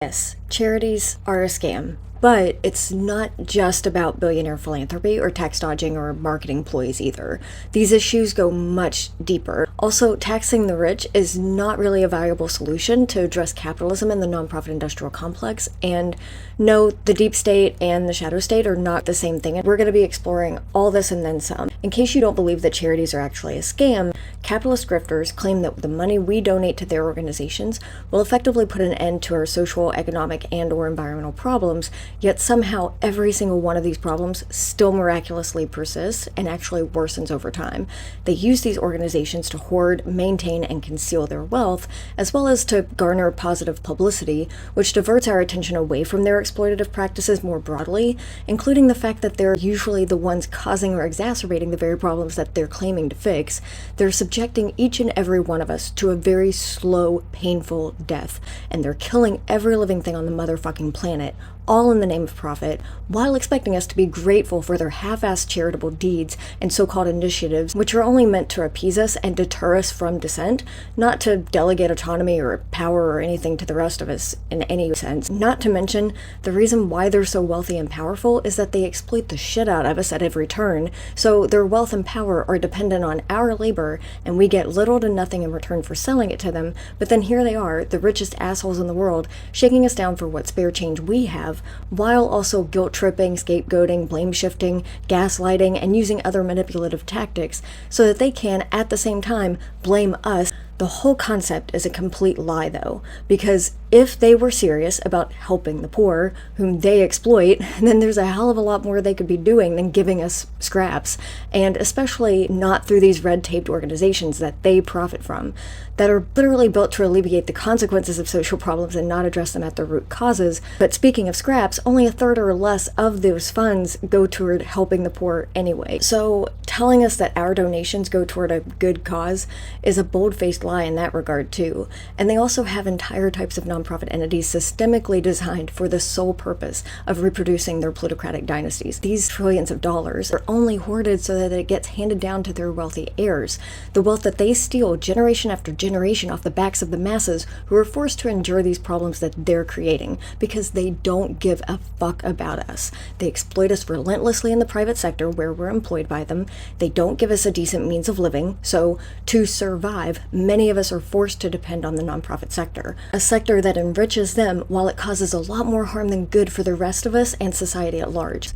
Yes, charities are a scam, but it's not just about billionaire philanthropy or tax dodging or marketing ploys either. These issues go much deeper. Also, taxing the rich is not really a viable solution to address capitalism in the nonprofit industrial complex. And no, the deep state and the shadow state are not the same thing. And we're going to be exploring all this and then some. In case you don't believe that charities are actually a scam, capitalist grifters claim that the money we donate to their organizations will effectively put an end to our social, economic, and/or environmental problems, yet somehow every single one of these problems still miraculously persists and actually worsens over time. They use these organizations to hoard, maintain, and conceal their wealth, as well as to garner positive publicity, which diverts our attention away from their exploitative practices more broadly, including the fact that they're usually the ones causing or exacerbating the very problems that they're claiming to fix. They're subjecting each and every one of us to a very slow, painful death, and they're killing every living thing on the motherfucking planet, all in the name of profit, while expecting us to be grateful for their half-assed charitable deeds and so-called initiatives, which are only meant to appease us and deter us from dissent, not to delegate autonomy or power or anything to the rest of us in any sense. Not to mention, the reason why they're so wealthy and powerful is that they exploit the shit out of us at every turn, so their wealth and power are dependent on our labor, and we get little to nothing in return for selling it to them, but then here they are, the richest assholes in the world, shaking us down for what spare change we have, while also guilt-tripping, scapegoating, blame-shifting, gaslighting, and using other manipulative tactics so that they can, at the same time, blame us. The whole concept is a complete lie, though, because if they were serious about helping the poor, whom they exploit, then there's a hell of a lot more they could be doing than giving us scraps, and especially not through these red-taped organizations that they profit from, that are literally built to alleviate the consequences of social problems and not address them at their root causes. But speaking of scraps, only a third or less of those funds go toward helping the poor anyway. So telling us that our donations go toward a good cause is a bold-faced lie in that regard too. And they also have entire types of nonprofit entities systemically designed for the sole purpose of reproducing their plutocratic dynasties. These trillions of dollars are only hoarded so that it gets handed down to their wealthy heirs, the wealth that they steal generation after generation off the backs of the masses who are forced to endure these problems that they're creating because they don't give a fuck about us. They exploit us relentlessly in the private sector where we're employed by them. They don't give us a decent means of living, so to survive, many of us are forced to depend on the nonprofit sector, a sector that enriches them while it causes a lot more harm than good for the rest of us and society at large.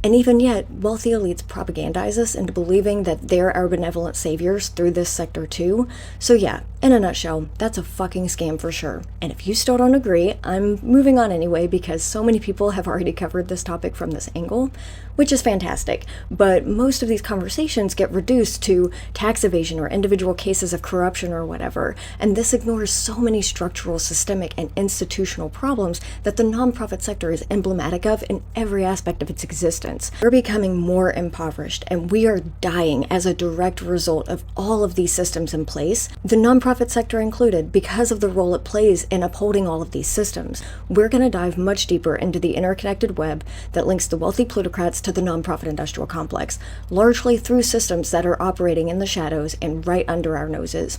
And even yet, wealthy elites propagandize us into believing that they're our benevolent saviors through this sector too. So yeah, in a nutshell, that's a fucking scam for sure. And if you still don't agree, I'm moving on anyway because so many people have already covered this topic from this angle, which is fantastic. But most of these conversations get reduced to tax evasion or individual cases of corruption or whatever, and this ignores so many structural, systemic, and institutional problems that the nonprofit sector is emblematic of in every aspect of its existence. We're becoming more impoverished, and we are dying as a direct result of all of these systems in place, the nonprofit sector included, because of the role it plays in upholding all of these systems. We're going to dive much deeper into the interconnected web that links the wealthy plutocrats to the nonprofit industrial complex, largely through systems that are operating in the shadows and right under our noses.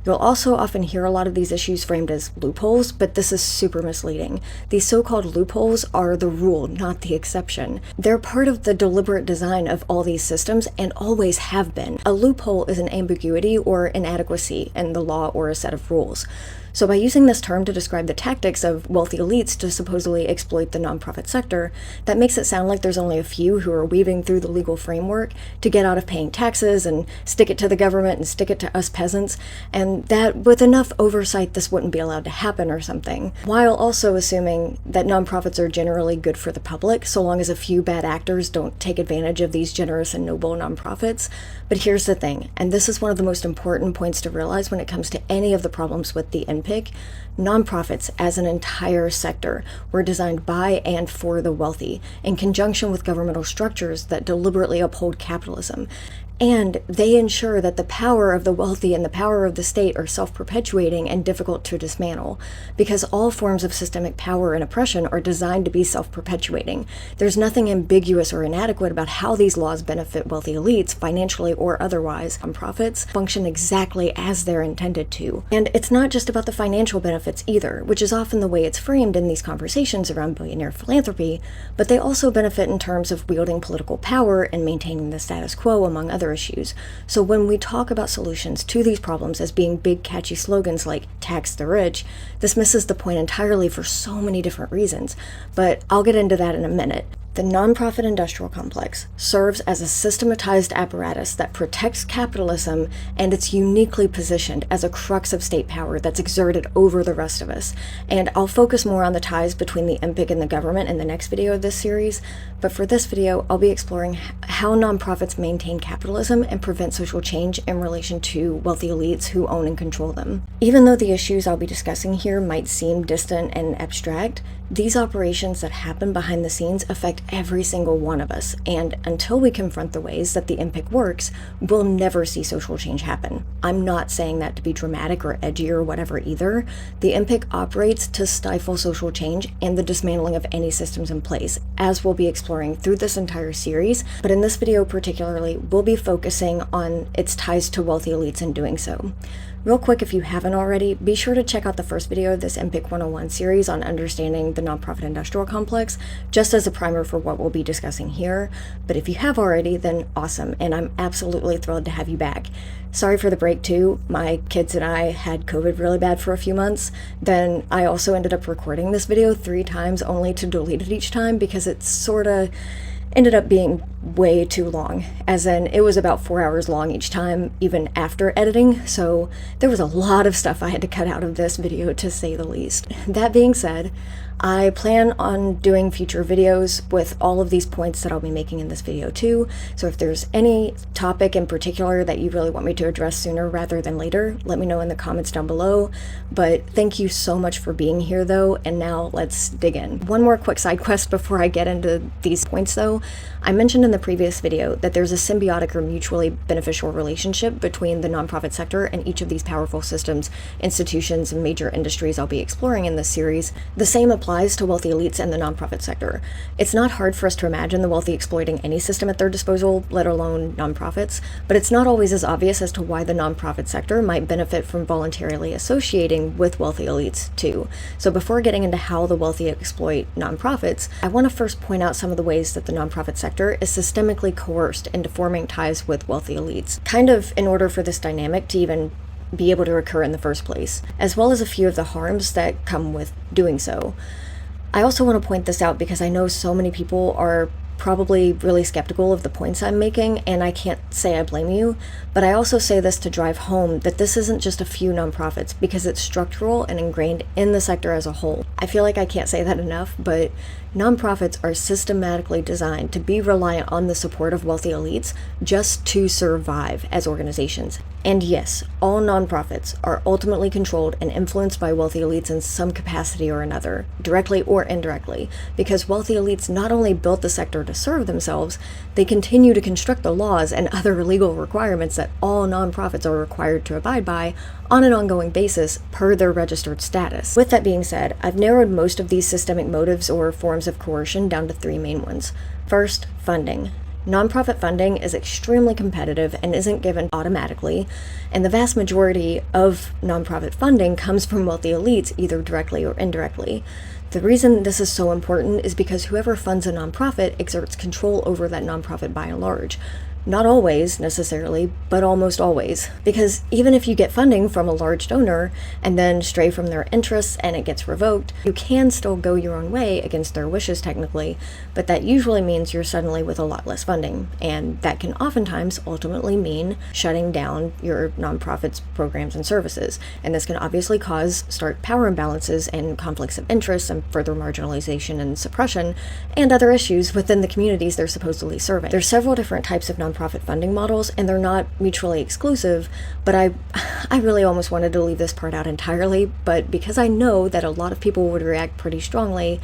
You'll also often hear a lot of these issues framed as loopholes, but this is super misleading. These so-called loopholes are the rule, not the exception. They're part of the deliberate design of all these systems and always have been. A loophole is an ambiguity or inadequacy in the law or a set of rules. So by using this term to describe the tactics of wealthy elites to supposedly exploit the nonprofit sector, that makes it sound like there's only a few who are weaving through the legal framework to get out of paying taxes and stick it to the government and stick it to us peasants, and that with enough oversight this wouldn't be allowed to happen or something, while also assuming that nonprofits are generally good for the public so long as a few bad actors don't take advantage of these generous and noble nonprofits. But here's the thing, and this is one of the most important points to realize when it comes to any of the problems with the npic, nonprofits as an entire sector were designed by and for the wealthy, in conjunction with governmental structures that deliberately uphold capitalism. And they ensure that the power of the wealthy and the power of the state are self-perpetuating and difficult to dismantle, because all forms of systemic power and oppression are designed to be self-perpetuating. There's nothing ambiguous or inadequate about how these laws benefit wealthy elites, financially or otherwise. Nonprofits function exactly as they're intended to. And it's not just about the financial benefits either, which is often the way it's framed in these conversations around billionaire philanthropy, but they also benefit in terms of wielding political power and maintaining the status quo, among other issues. So when we talk about solutions to these problems as being big catchy slogans like tax the rich, this misses the point entirely for so many different reasons, but I'll get into that in a minute. The nonprofit industrial complex serves as a systematized apparatus that protects capitalism, and it's uniquely positioned as a crux of state power that's exerted over the rest of us. And I'll focus more on the ties between the NPIC and the government in the next video of this series, but for this video, I'll be exploring how nonprofits maintain capitalism and prevent social change in relation to wealthy elites who own and control them. Even though the issues I'll be discussing here might seem distant and abstract, these operations that happen behind the scenes affect every single one of us, and until we confront the ways that the NPIC works, we'll never see social change happen. I'm not saying that to be dramatic or edgy or whatever either. The NPIC operates to stifle social change and the dismantling of any systems in place, as we'll be exploring through this entire series, but in this video particularly, we'll be focusing on its ties to wealthy elites in doing so. Real quick, if you haven't already, be sure to check out the first video of this NPIC 101 series on understanding the nonprofit industrial complex, just as a primer for what we'll be discussing here. But if you have already, then awesome, and I'm absolutely thrilled to have you back. Sorry for the break too. My kids and I had COVID really bad for a few months. Then I also ended up recording this video 3 times only to delete it each time because it sorta ended up being way too long, as in it was about 4 hours long each time, even after editing, so there was a lot of stuff I had to cut out of this video, to say the least. That being said, I plan on doing future videos with all of these points that I'll be making in this video too, so if there's any topic in particular that you really want me to address sooner rather than later, let me know in the comments down below. But thank you so much for being here though, and now let's dig in. One more quick side quest before I get into these points though. I mentioned in the previous video that there's a symbiotic or mutually beneficial relationship between the nonprofit sector and each of these powerful systems, institutions, and major industries I'll be exploring in this series. The same applies to wealthy elites and the nonprofit sector. It's not hard for us to imagine the wealthy exploiting any system at their disposal, let alone nonprofits, but it's not always as obvious as to why the nonprofit sector might benefit from voluntarily associating with wealthy elites too. So before getting into how the wealthy exploit nonprofits, I want to first point out some of the ways that the nonprofit sector is systemically coerced into forming ties with wealthy elites, kind of in order for this dynamic to even be able to occur in the first place, as well as a few of the harms that come with doing so. I also want to point this out because I know so many people are probably really skeptical of the points I'm making, and I can't say I blame you, but I also say this to drive home that this isn't just a few nonprofits, because it's structural and ingrained in the sector as a whole. I feel like I can't say that enough, but nonprofits are systematically designed to be reliant on the support of wealthy elites just to survive as organizations. And yes, all nonprofits are ultimately controlled and influenced by wealthy elites in some capacity or another, directly or indirectly, because wealthy elites not only built the sector to serve themselves, they continue to construct the laws and other legal requirements that all nonprofits are required to abide by on an ongoing basis per their registered status. With that being said, I've narrowed most of these systemic motives or forms of coercion down to 3 main ones. First, funding. Nonprofit funding is extremely competitive and isn't given automatically, and the vast majority of nonprofit funding comes from wealthy elites, either directly or indirectly. The reason this is so important is because whoever funds a nonprofit exerts control over that nonprofit by and large. Not always, necessarily, but almost always. Because even if you get funding from a large donor and then stray from their interests and it gets revoked, you can still go your own way against their wishes technically, but that usually means you're suddenly with a lot less funding, and that can oftentimes ultimately mean shutting down your nonprofit's programs and services. And this can obviously cause stark power imbalances and conflicts of interest and further marginalization and suppression and other issues within the communities they're supposedly serving. There's several different types of nonprofit funding models, and they're not mutually exclusive, but I really almost wanted to leave this part out entirely, but because I know that a lot of people would react pretty strongly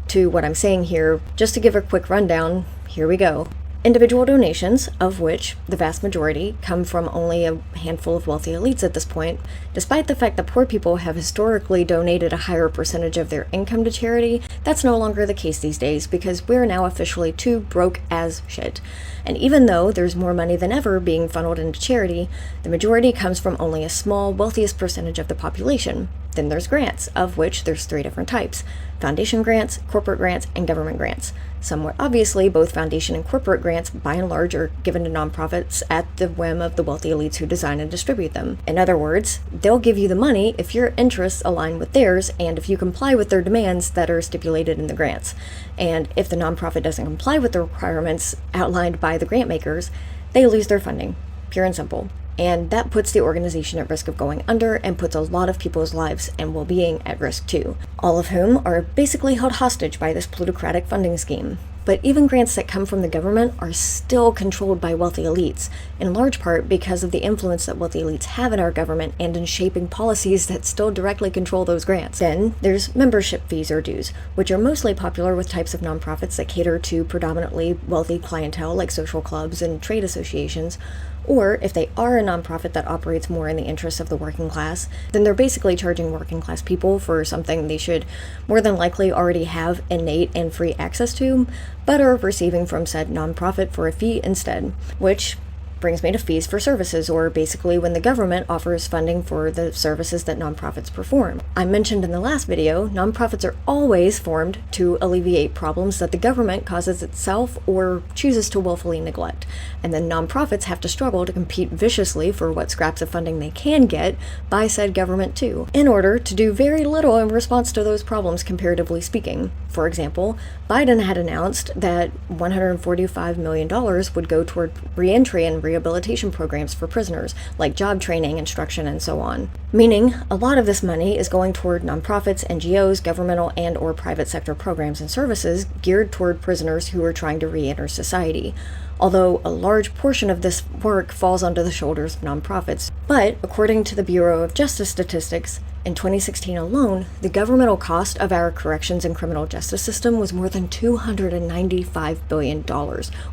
to what I'm saying here, just to give a quick rundown, here we go. Individual donations, of which the vast majority come from only a handful of wealthy elites at this point, despite the fact that poor people have historically donated a higher percentage of their income to charity, that's no longer the case these days because we're now officially too broke as shit. And even though there's more money than ever being funneled into charity, the majority comes from only a small, wealthiest percentage of the population. Then there's grants, of which there's 3 different types: foundation grants, corporate grants, and government grants. Somewhat obviously, both foundation and corporate grants, by and large, are given to nonprofits at the whim of the wealthy elites who design and distribute them. In other words, they'll give you the money if your interests align with theirs and if you comply with their demands that are stipulated in the grants. And if the nonprofit doesn't comply with the requirements outlined by the grant makers, they lose their funding. Pure and simple. And that puts the organization at risk of going under and puts a lot of people's lives and well-being at risk too, all of whom are basically held hostage by this plutocratic funding scheme. But even grants that come from the government are still controlled by wealthy elites, in large part because of the influence that wealthy elites have in our government and in shaping policies that still directly control those grants. Then there's membership fees or dues, which are mostly popular with types of nonprofits that cater to predominantly wealthy clientele like social clubs and trade associations. Or if they are a nonprofit that operates more in the interests of the working class, then they're basically charging working class people for something they should more than likely already have innate and free access to, but are receiving from said nonprofit for a fee instead, which brings me to fees for services, or basically when the government offers funding for the services that nonprofits perform. I mentioned in the last video, nonprofits are always formed to alleviate problems that the government causes itself or chooses to willfully neglect, and then nonprofits have to struggle to compete viciously for what scraps of funding they can get by said government too, in order to do very little in response to those problems comparatively speaking. For example, Biden had announced that $145 million would go toward reentry and rehabilitation programs for prisoners, like job training, instruction, and so on. Meaning, a lot of this money is going toward nonprofits, NGOs, governmental and or private sector programs and services geared toward prisoners who are trying to re-enter society. Although a large portion of this work falls onto the shoulders of nonprofits. But, according to the Bureau of Justice Statistics, in 2016 alone, the governmental cost of our corrections and criminal justice system was more than $295 billion,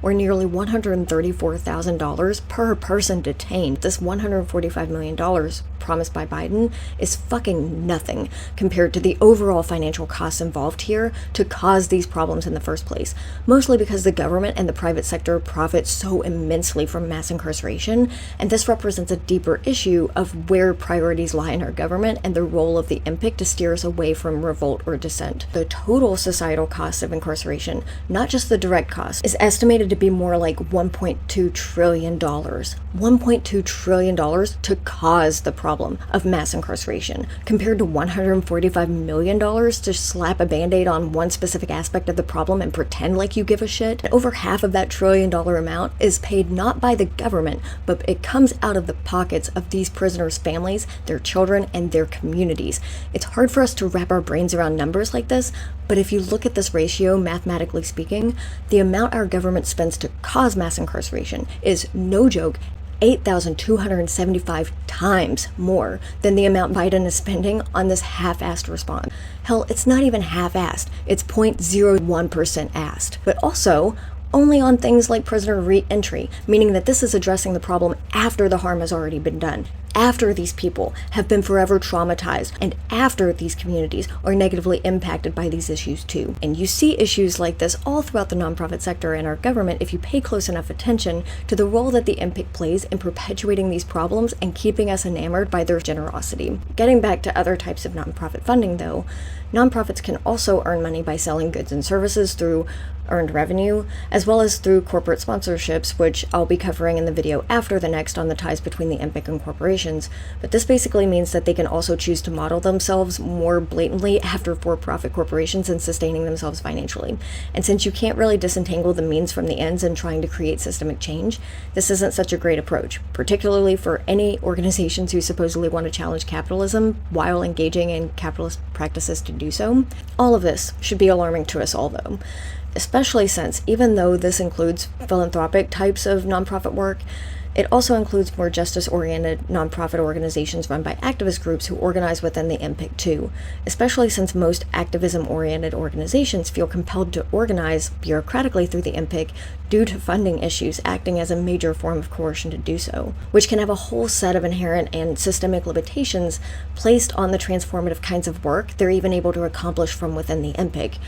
or nearly $134,000 per person detained. This $145 million promised by Biden is fucking nothing compared to the overall financial costs involved here to cause these problems in the first place, mostly because the government and the private sector profit so immensely from mass incarceration, and this represents a deeper issue of where priorities lie in our government and the role of the npic to steer us away from revolt or dissent. The total societal cost of incarceration, not just the direct cost, is estimated to be more like $1.2 trillion. $1.2 trillion to cause the problem of mass incarceration, compared to $145 million to slap a band-aid on one specific aspect of the problem and pretend like you give a shit. And over half of that $1 trillion amount is paid not by the government, but it comes out of the pockets of these prisoners' families, their children, and their communities. It's hard for us to wrap our brains around numbers like this, but if you look at this ratio, mathematically speaking, the amount our government spends to cause mass incarceration is, no joke, 8,275 times more than the amount Biden is spending on this half-assed response. Hell, it's not even half-assed, it's 0.01% assed. But also, only on things like prisoner re-entry, meaning that this is addressing the problem after the harm has already been done, after these people have been forever traumatized, and after these communities are negatively impacted by these issues too. And you see issues like this all throughout the nonprofit sector and our government if you pay close enough attention to the role that the npic plays in perpetuating these problems and keeping us enamored by their generosity. Getting back to other types of nonprofit funding though, nonprofits can also earn money by selling goods and services through earned revenue, as well as through corporate sponsorships, which I'll be covering in the video after the next on the ties between the npic and corporations. But this basically means that they can also choose to model themselves more blatantly after for-profit corporations and sustaining themselves financially. And since you can't really disentangle the means from the ends in trying to create systemic change, this isn't such a great approach, particularly for any organizations who supposedly want to challenge capitalism while engaging in capitalist practices to do so. All of this should be alarming to us all though, especially since, even though this includes philanthropic types of nonprofit work, It also includes more justice-oriented nonprofit organizations run by activist groups who organize within the npic too, especially since most activism-oriented organizations feel compelled to organize bureaucratically through the npic due to funding issues acting as a major form of coercion to do so, which can have a whole set of inherent and systemic limitations placed on the transformative kinds of work they're even able to accomplish from within the npic.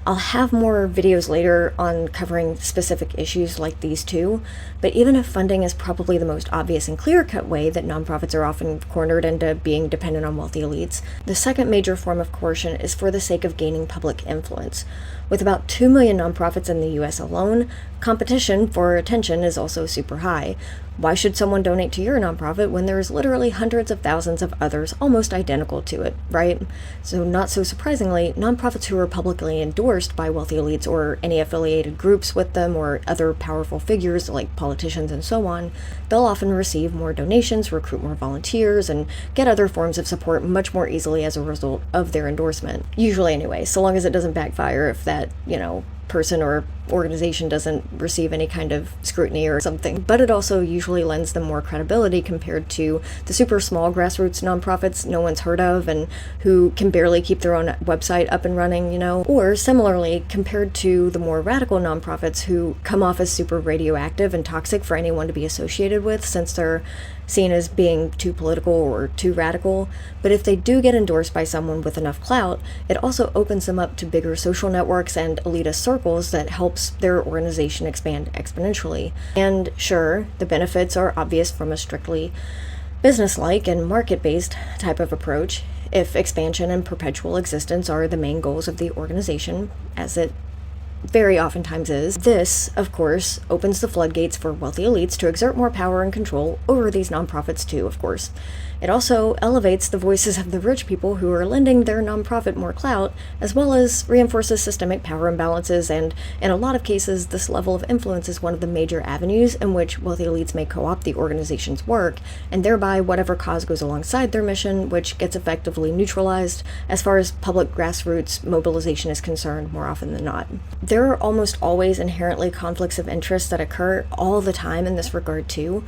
I'll have more videos later on covering specific issues like these too, but even if funding is probably the most obvious and clear-cut way that nonprofits are often cornered into being dependent on wealthy elites, the second major form of coercion is for the sake of gaining public influence. With about 2 million nonprofits in the US alone, competition for attention is also super high. Why should someone donate to your nonprofit when there's literally hundreds of thousands of others almost identical to it, right? So not so surprisingly, nonprofits who are publicly endorsed by wealthy elites or any affiliated groups with them or other powerful figures like politicians and so on, they'll often receive more donations, recruit more volunteers, and get other forms of support much more easily as a result of their endorsement. Usually anyway, so long as it doesn't backfire if that, person or organization doesn't receive any kind of scrutiny or something. But it also usually lends them more credibility compared to the super small grassroots nonprofits no one's heard of and who can barely keep their own website up and running, Or similarly, compared to the more radical nonprofits who come off as super radioactive and toxic for anyone to be associated with since they're seen as being too political or too radical. But if they do get endorsed by someone with enough clout, it also opens them up to bigger social networks and elitist circles that helps their organization expand exponentially. And sure, the benefits are obvious from a strictly business-like and market-based type of approach, if expansion and perpetual existence are the main goals of the organization, as it very oftentimes is. This, of course, opens the floodgates for wealthy elites to exert more power and control over these nonprofits too, of course. It also elevates the voices of the rich people who are lending their nonprofit more clout, as well as reinforces systemic power imbalances, and in a lot of cases, this level of influence is one of the major avenues in which wealthy elites may co-opt the organization's work, and thereby whatever cause goes alongside their mission, which gets effectively neutralized as far as public grassroots mobilization is concerned more often than not. There are almost always inherently conflicts of interest that occur all the time in this regard too.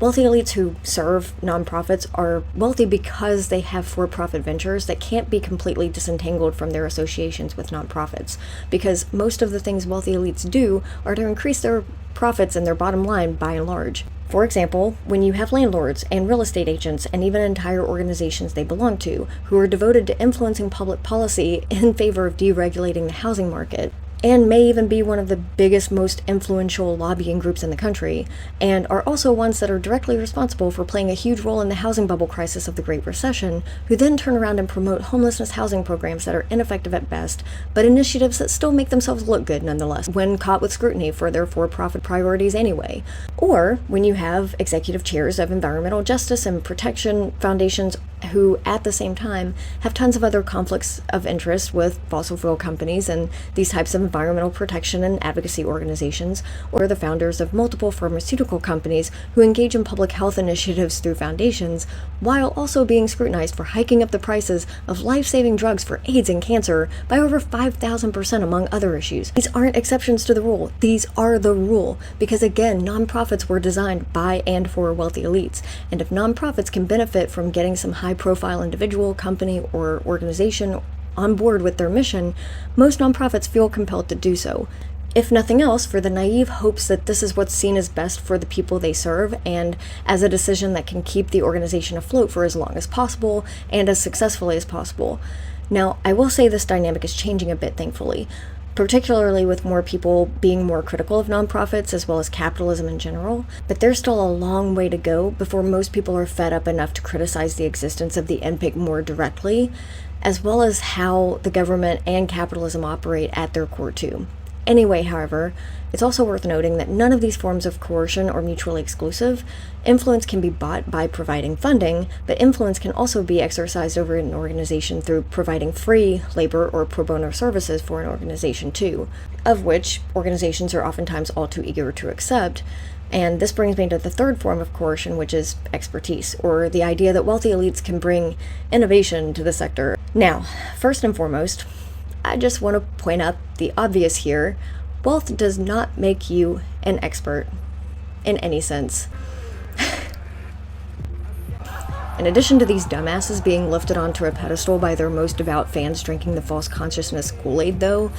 Wealthy elites who serve nonprofits are wealthy because they have for-profit ventures that can't be completely disentangled from their associations with nonprofits, because most of the things wealthy elites do are to increase their profits and their bottom line by and large. For example, when you have landlords and real estate agents and even entire organizations they belong to who are devoted to influencing public policy in favor of deregulating the housing market, and may even be one of the biggest, most influential lobbying groups in the country, and are also ones that are directly responsible for playing a huge role in the housing bubble crisis of the Great Recession, who then turn around and promote homelessness housing programs that are ineffective at best, but initiatives that still make themselves look good nonetheless, when caught with scrutiny for their for-profit priorities anyway. Or when you have executive chairs of environmental justice and protection foundations who, at the same time, have tons of other conflicts of interest with fossil fuel companies and these types of environmental protection and advocacy organizations, or the founders of multiple pharmaceutical companies who engage in public health initiatives through foundations, while also being scrutinized for hiking up the prices of life-saving drugs for AIDS and cancer by over 5,000% among other issues. These aren't exceptions to the rule. These are the rule, because again, nonprofits were designed by and for wealthy elites, and if nonprofits can benefit from getting some high-profile individual, company, or organization on board with their mission, most nonprofits feel compelled to do so, if nothing else for the naive hopes that this is what's seen as best for the people they serve, and as a decision that can keep the organization afloat for as long as possible and as successfully as possible. Now, I will say this dynamic is changing a bit, thankfully, particularly with more people being more critical of nonprofits as well as capitalism in general, but there's still a long way to go before most people are fed up enough to criticize the existence of the npic more directly, as well as how the government and capitalism operate at their core too. Anyway, however, it's also worth noting that none of these forms of coercion are mutually exclusive. Influence can be bought by providing funding, but influence can also be exercised over an organization through providing free labor or pro bono services for an organization too, of which organizations are oftentimes all too eager to accept. And this brings me to the third form of coercion, which is expertise, or the idea that wealthy elites can bring innovation to the sector. Now, first and foremost, I just want to point out the obvious here. Wealth does not make you an expert in any sense. In addition to these dumbasses being lifted onto a pedestal by their most devout fans drinking the false consciousness Kool-Aid, though,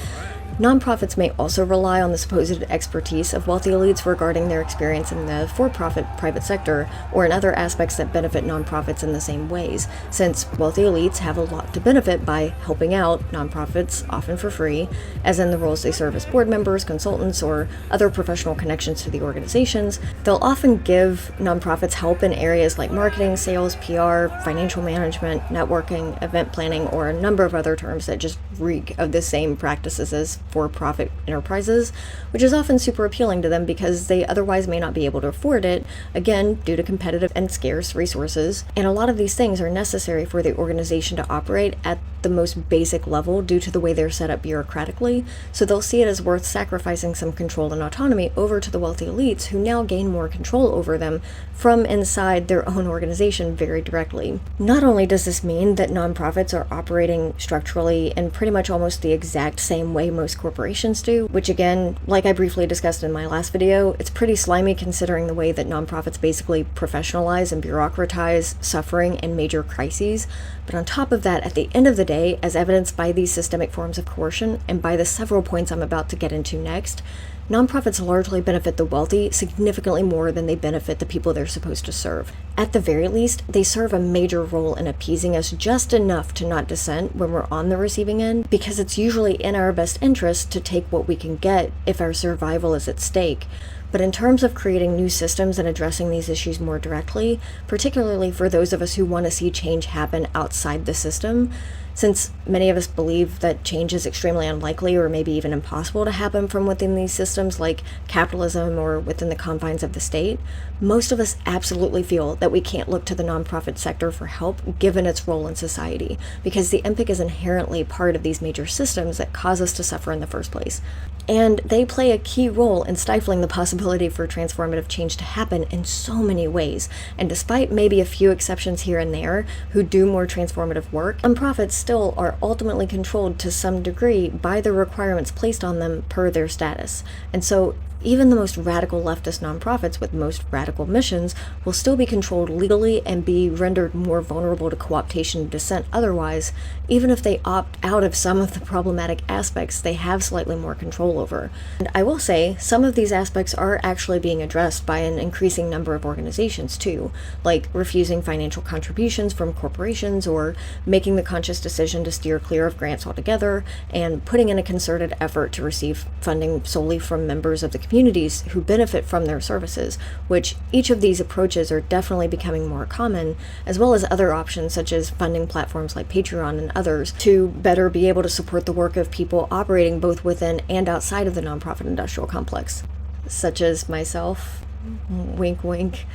nonprofits may also rely on the supposed expertise of wealthy elites regarding their experience in the for-profit private sector or in other aspects that benefit nonprofits in the same ways, since wealthy elites have a lot to benefit by helping out nonprofits, often for free, as in the roles they serve as board members, consultants, or other professional connections to the organizations. They'll often give nonprofits help in areas like marketing, sales, PR, financial management, networking, event planning, or a number of other terms that just reek of the same practices as for-profit enterprises, which is often super appealing to them because they otherwise may not be able to afford it, again, due to competitive and scarce resources. And a lot of these things are necessary for the organization to operate at the most basic level due to the way they're set up bureaucratically, so they'll see it as worth sacrificing some control and autonomy over to the wealthy elites who now gain more control over them from inside their own organization very directly. Not only does this mean that nonprofits are operating structurally in pretty much almost the exact same way most corporations do, which again, like I briefly discussed in my last video, it's pretty slimy considering the way that nonprofits basically professionalize and bureaucratize suffering and major crises. But on top of that, at the end of the day, as evidenced by these systemic forms of coercion and by the several points I'm about to get into next, nonprofits largely benefit the wealthy significantly more than they benefit the people they're supposed to serve. At the very least, they serve a major role in appeasing us just enough to not dissent when we're on the receiving end, because it's usually in our best interest to take what we can get if our survival is at stake. But in terms of creating new systems and addressing these issues more directly, particularly for those of us who want to see change happen outside the system, since many of us believe that change is extremely unlikely or maybe even impossible to happen from within these systems like capitalism or within the confines of the state, most of us absolutely feel that we can't look to the nonprofit sector for help given its role in society, because the npic is inherently part of these major systems that cause us to suffer in the first place. And they play a key role in stifling the possibility for transformative change to happen in so many ways. And despite maybe a few exceptions here and there who do more transformative work, nonprofits still are ultimately controlled to some degree by the requirements placed on them per their status. And so even the most radical leftist nonprofits with most radical missions will still be controlled legally and be rendered more vulnerable to co-optation and dissent otherwise, even if they opt out of some of the problematic aspects they have slightly more control over. And I will say, some of these aspects are actually being addressed by an increasing number of organizations too, like refusing financial contributions from corporations or making the conscious decision to steer clear of grants altogether, and putting in a concerted effort to receive funding solely from members of the communities who benefit from their services, which each of these approaches are definitely becoming more common, as well as other options such as funding platforms like Patreon and others to better be able to support the work of people operating both within and outside of the nonprofit industrial complex, such as myself, wink wink.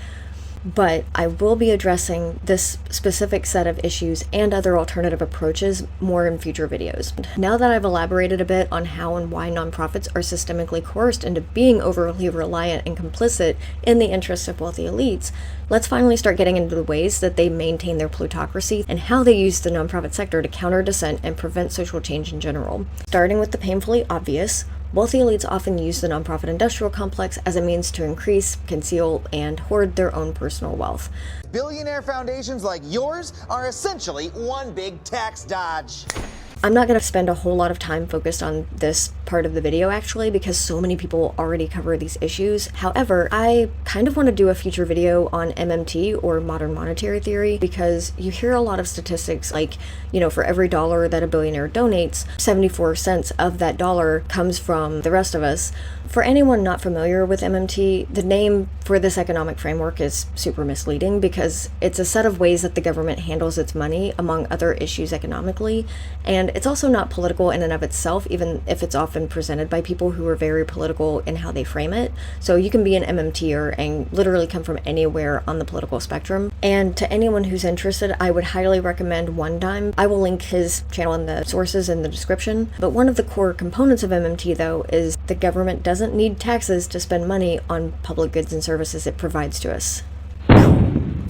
But I will be addressing this specific set of issues and other alternative approaches more in future videos. Now that I've elaborated a bit on how and why nonprofits are systemically coerced into being overly reliant and complicit in the interests of wealthy elites, let's finally start getting into the ways that they maintain their plutocracy and how they use the nonprofit sector to counter dissent and prevent social change in general. Starting with the painfully obvious, wealthy elites often use the nonprofit industrial complex as a means to increase, conceal, and hoard their own personal wealth. Billionaire foundations like yours are essentially one big tax dodge. I'm not going to spend a whole lot of time focused on this part of the video actually, because so many people already cover these issues. However, I kind of want to do a future video on MMT, or modern monetary theory, because you hear a lot of statistics like, for every dollar that a billionaire donates, 74 cents of that dollar comes from the rest of us. For anyone not familiar with MMT, the name for this economic framework is super misleading because it's a set of ways that the government handles its money among other issues economically, and it's also not political in and of itself, even if it's often presented by people who are very political in how they frame it. So you can be an MMTer and literally come from anywhere on the political spectrum. And to anyone who's interested, I would highly recommend One Dime. I will link his channel in the sources in the description. But one of the core components of MMT, though, is the government doesn't need taxes to spend money on public goods and services it provides to us.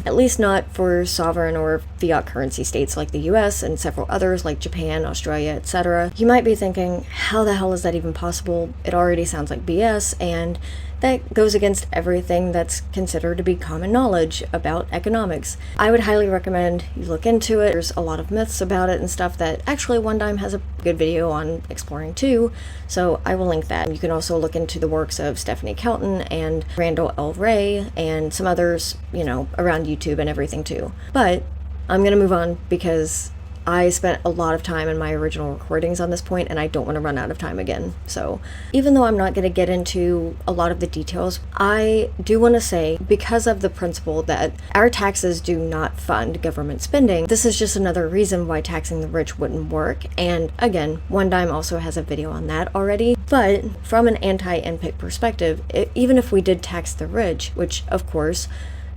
At least not for sovereign or fiat currency states like the US and several others like Japan, Australia, etc. You might be thinking, how the hell is that even possible? It already sounds like BS, and that goes against everything that's considered to be common knowledge about economics. I would highly recommend you look into it. There's a lot of myths about it and stuff that actually One Dime has a good video on exploring too, so I will link that. You can also look into the works of Stephanie Kelton and Randall L. Ray and some others, around YouTube and everything too. But I'm gonna move on because I spent a lot of time in my original recordings on this point, and I don't want to run out of time again. So even though I'm not going to get into a lot of the details, I do want to say, because of the principle that our taxes do not fund government spending, this is just another reason why taxing the rich wouldn't work. And again, One Dime also has a video on that already. But from an anti-npic perspective, even if we did tax the rich, which of course,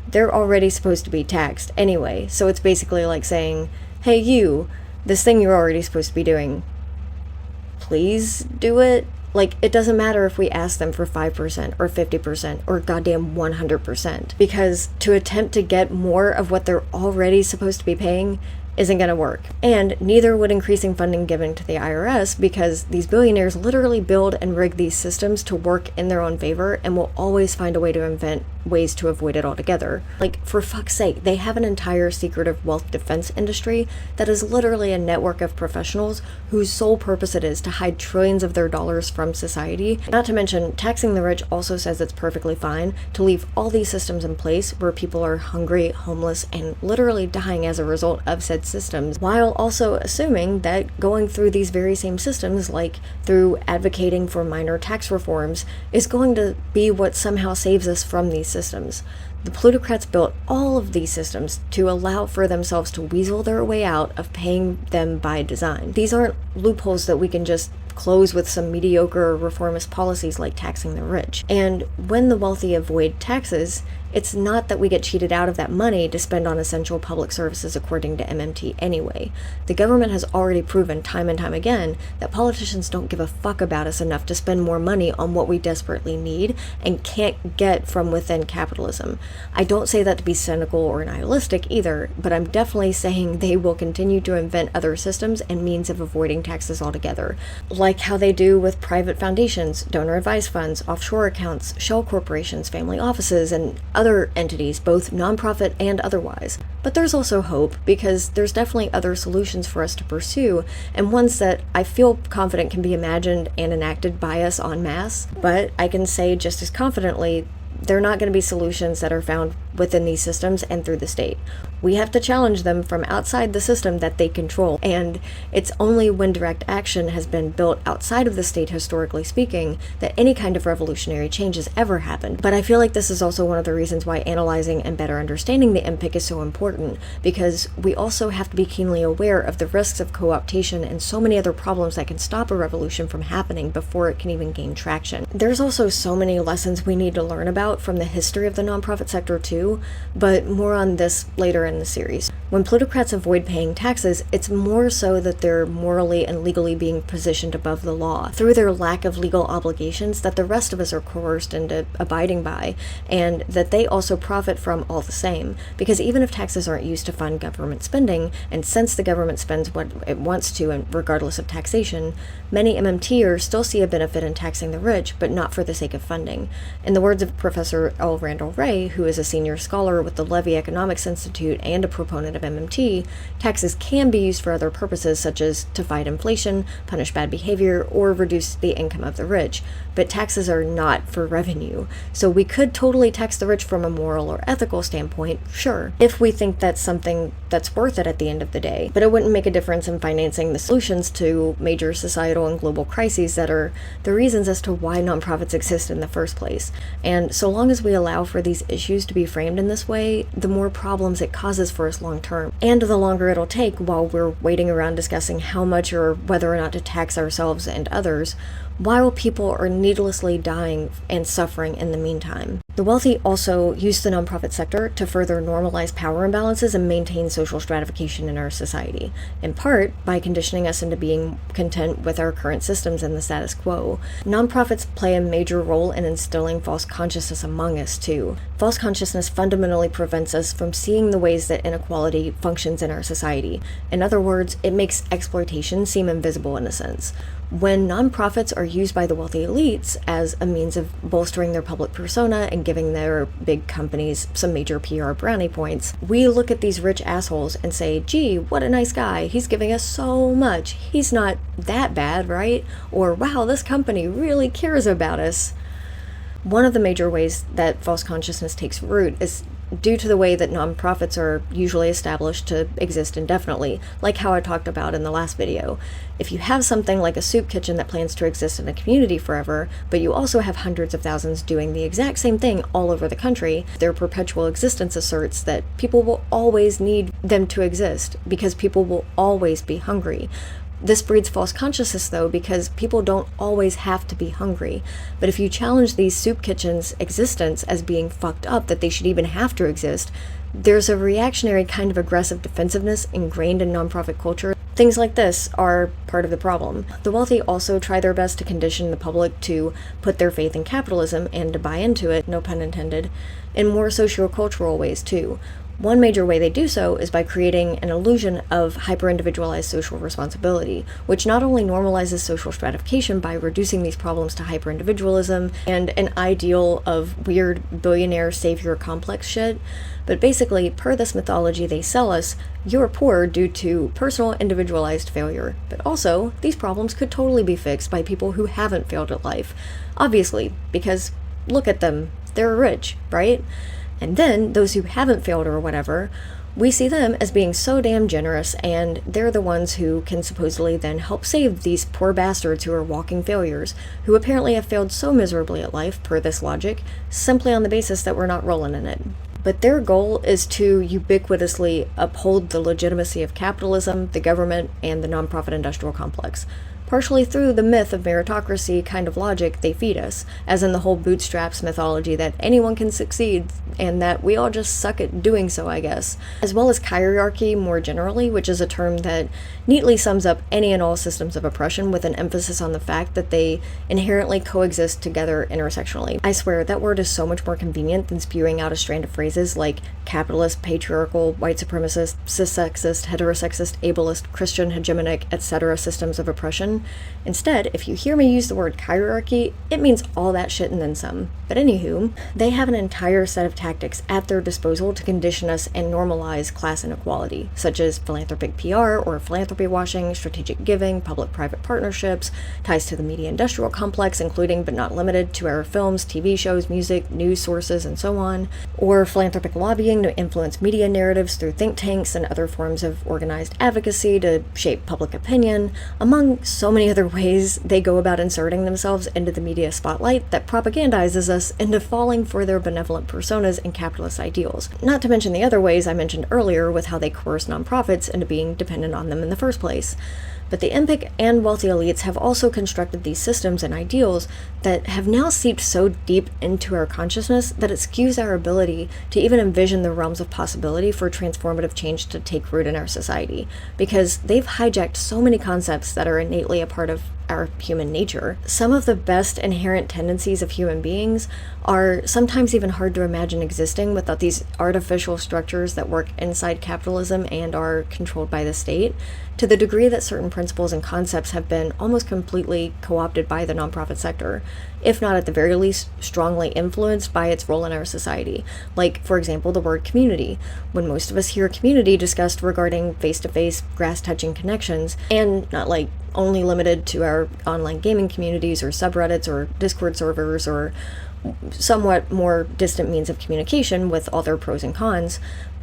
they're already supposed to be taxed anyway, so it's basically like saying, hey you, this thing you're already supposed to be doing, please do it. Like, it doesn't matter if we ask them for 5% or 50% or goddamn 100%, because to attempt to get more of what they're already supposed to be paying isn't going to work. And neither would increasing funding given to the IRS, because these billionaires literally build and rig these systems to work in their own favor and will always find a way to invent ways to avoid it altogether. Like, for fuck's sake, they have an entire secretive wealth defense industry that is literally a network of professionals whose sole purpose it is to hide trillions of their dollars from society. Not to mention, taxing the rich also says it's perfectly fine to leave all these systems in place where people are hungry, homeless, and literally dying as a result of said systems, while also assuming that going through these very same systems, like through advocating for minor tax reforms, is going to be what somehow saves us from these systems. The plutocrats built all of these systems to allow for themselves to weasel their way out of paying them by design. These aren't loopholes that we can just close with some mediocre reformist policies like taxing the rich. And when the wealthy avoid taxes, it's not that we get cheated out of that money to spend on essential public services according to MMT anyway. The government has already proven time and time again that politicians don't give a fuck about us enough to spend more money on what we desperately need and can't get from within capitalism. I don't say that to be cynical or nihilistic either, but I'm definitely saying they will continue to invent other systems and means of avoiding taxes altogether, like how they do with private foundations, donor advised funds, offshore accounts, shell corporations, family offices, and other entities, both nonprofit and otherwise. But there's also hope, because there's definitely other solutions for us to pursue, and ones that I feel confident can be imagined and enacted by us en masse. But I can say just as confidently, they're not going to be solutions that are found within these systems and through the state. We have to challenge them from outside the system that they control, and it's only when direct action has been built outside of the state, historically speaking, that any kind of revolutionary change has ever happened. But I feel like this is also one of the reasons why analyzing and better understanding the npic is so important, because we also have to be keenly aware of the risks of co-optation and so many other problems that can stop a revolution from happening before it can even gain traction. There's also so many lessons we need to learn about from the history of the nonprofit sector too, but more on this later in the series. When plutocrats avoid paying taxes, it's more so that they're morally and legally being positioned above the law through their lack of legal obligations that the rest of us are coerced into abiding by, and that they also profit from all the same. Because even if taxes aren't used to fund government spending, and since the government spends what it wants to, and regardless of taxation, many MMTers still see a benefit in taxing the rich, but not for the sake of funding. In the words of Professor L. Randall Ray, who is a senior scholar with the Levy Economics Institute and a proponent of MMT, taxes can be used for other purposes, such as to fight inflation, punish bad behavior, or reduce the income of the rich. But taxes are not for revenue. So we could totally tax the rich from a moral or ethical standpoint, sure, if we think that's something that's worth it at the end of the day. But it wouldn't make a difference in financing the solutions to major societal and global crises that are the reasons as to why nonprofits exist in the first place. And so long as we allow for these issues to be framed in this way, the more problems it causes for us long term, and the longer it'll take while we're waiting around discussing how much or whether or not to tax ourselves and others, while people are needlessly dying and suffering in the meantime. The wealthy also use the nonprofit sector to further normalize power imbalances and maintain social stratification in our society, in part by conditioning us into being content with our current systems and the status quo. Nonprofits play a major role in instilling false consciousness among us, too. False consciousness fundamentally prevents us from seeing the ways that inequality functions in our society. In other words, it makes exploitation seem invisible in a sense. When nonprofits are used by the wealthy elites as a means of bolstering their public persona and giving their big companies some major PR brownie points, we look at these rich assholes and say, gee, what a nice guy, he's giving us so much, he's not that bad, right? Or, wow, this company really cares about us. One of the major ways that false consciousness takes root is due to the way that nonprofits are usually established to exist indefinitely, like how I talked about in the last video. If you have something like a soup kitchen that plans to exist in a community forever, but you also have hundreds of thousands doing the exact same thing all over the country, their perpetual existence asserts that people will always need them to exist, because people will always be hungry. This breeds false consciousness, though, because people don't always have to be hungry. But if you challenge these soup kitchens' existence as being fucked up, that they should even have to exist, there's a reactionary kind of aggressive defensiveness ingrained in nonprofit culture. Things like this are part of the problem. The wealthy also try their best to condition the public to put their faith in capitalism and to buy into it, no pun intended, in more socio-cultural ways too. One major way they do so is by creating an illusion of hyper-individualized social responsibility, which not only normalizes social stratification by reducing these problems to hyper-individualism and an ideal of weird billionaire savior complex shit, but basically, per this mythology they sell us, you're poor due to personal individualized failure. But also, these problems could totally be fixed by people who haven't failed at life. Obviously, because look at them, they're rich, right? And then, those who haven't failed or whatever, we see them as being so damn generous, and they're the ones who can supposedly then help save these poor bastards who are walking failures, who apparently have failed so miserably at life, per this logic, simply on the basis that we're not rolling in it. But their goal is to ubiquitously uphold the legitimacy of capitalism, the government, and the nonprofit industrial complex. Partially through the myth of meritocracy kind of logic they feed us, as in the whole bootstraps mythology that anyone can succeed, and that we all just suck at doing so, I guess. As well as hierarchy more generally, which is a term that neatly sums up any and all systems of oppression with an emphasis on the fact that they inherently coexist together intersectionally. I swear, that word is so much more convenient than spewing out a strand of phrases like capitalist, patriarchal, white supremacist, cissexist, heterosexist, ableist, Christian, hegemonic, etc. systems of oppression. Instead, if you hear me use the word hierarchy, it means all that shit and then some. But anywho, they have an entire set of tactics at their disposal to condition us and normalize class inequality, such as philanthropic PR or philanthropy washing, strategic giving, public-private partnerships, ties to the media industrial complex, including but not limited to our films, TV shows, music, news sources, and so on, or philanthropic lobbying to influence media narratives through think tanks and other forms of organized advocacy to shape public opinion, among so many other ways they go about inserting themselves into the media spotlight that propagandizes us into falling for their benevolent personas and capitalist ideals. Not to mention the other ways I mentioned earlier with how they coerce nonprofits into being dependent on them in the first place. But the npic and wealthy elites have also constructed these systems and ideals that have now seeped so deep into our consciousness that it skews our ability to even envision the realms of possibility for transformative change to take root in our society, because they've hijacked so many concepts that are innately a part of our human nature. Some of the best inherent tendencies of human beings are sometimes even hard to imagine existing without these artificial structures that work inside capitalism and are controlled by the state, to the degree that certain principles and concepts have been almost completely co-opted by the nonprofit sector, if not at the very least strongly influenced by its role in our society. Like, for example, the word community. When most of us hear community discussed regarding face-to-face, grass-touching connections, and not like only limited to our online gaming communities or subreddits or Discord servers or somewhat more distant means of communication with all their pros and cons,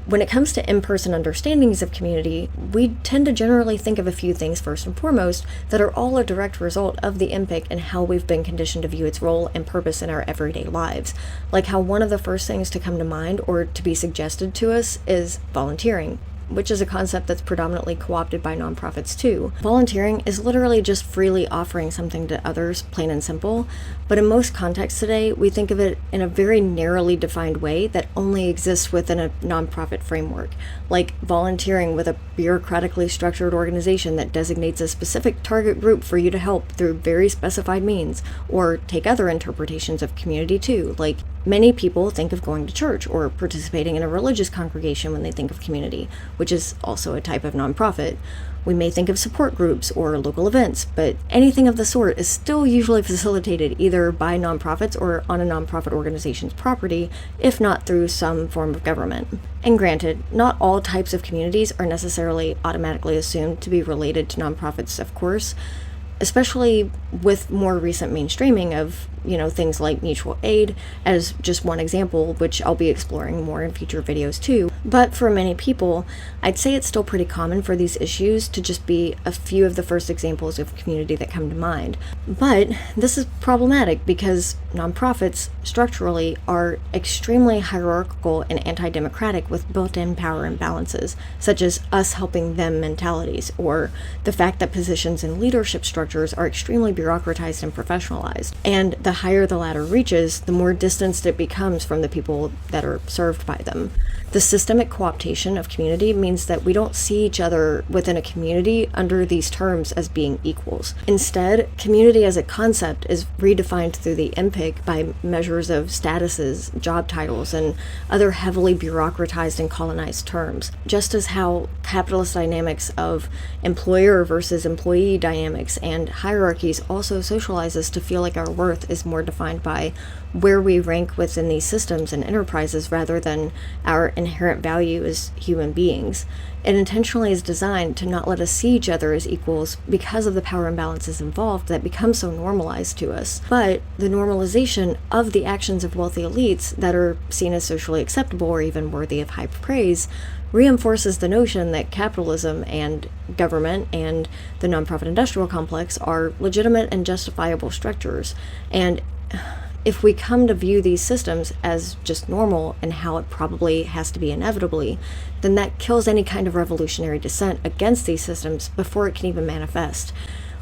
when it comes to in-person understandings of community, we tend to generally think of a few things first and foremost that are all a direct result of the npic and how we've been conditioned to view its role and purpose in our everyday lives. Like how one of the first things to come to mind or to be suggested to us is volunteering, which is a concept that's predominantly co-opted by nonprofits too. Volunteering is literally just freely offering something to others, plain and simple, but in most contexts today, we think of it in a very narrowly defined way that only exists within a nonprofit framework, like volunteering with a bureaucratically structured organization that designates a specific target group for you to help through very specified means, or take other interpretations of community too, like many people think of going to church or participating in a religious congregation when they think of community, which is also a type of nonprofit. We may think of support groups or local events, but anything of the sort is still usually facilitated either by nonprofits or on a nonprofit organization's property, if not through some form of government. And granted, not all types of communities are necessarily automatically assumed to be related to nonprofits, of course, especially with more recent mainstreaming of, things like mutual aid as just one example, which I'll be exploring more in future videos too. But for many people, I'd say it's still pretty common for these issues to just be a few of the first examples of community that come to mind. But this is problematic because nonprofits structurally are extremely hierarchical and anti-democratic with built-in power imbalances, such as us helping them mentalities, or the fact that positions in leadership structures are extremely bureaucratized and professionalized. And the higher the ladder reaches, the more distanced it becomes from the people that are served by them. The systemic co-optation of community means that we don't see each other within a community under these terms as being equals. Instead, community as a concept is redefined through the npic by measures of statuses, job titles, and other heavily bureaucratized and colonized terms, just as how capitalist dynamics of employer versus employee dynamics and hierarchies also socialize us to feel like our worth is more defined by where we rank within these systems and enterprises rather than our inherent value as human beings. It intentionally is designed to not let us see each other as equals because of the power imbalances involved that become so normalized to us. But the normalization of the actions of wealthy elites that are seen as socially acceptable or even worthy of high praise reinforces the notion that capitalism and government and the nonprofit industrial complex are legitimate and justifiable structures. And if we come to view these systems as just normal and how it probably has to be inevitably, then that kills any kind of revolutionary dissent against these systems before it can even manifest.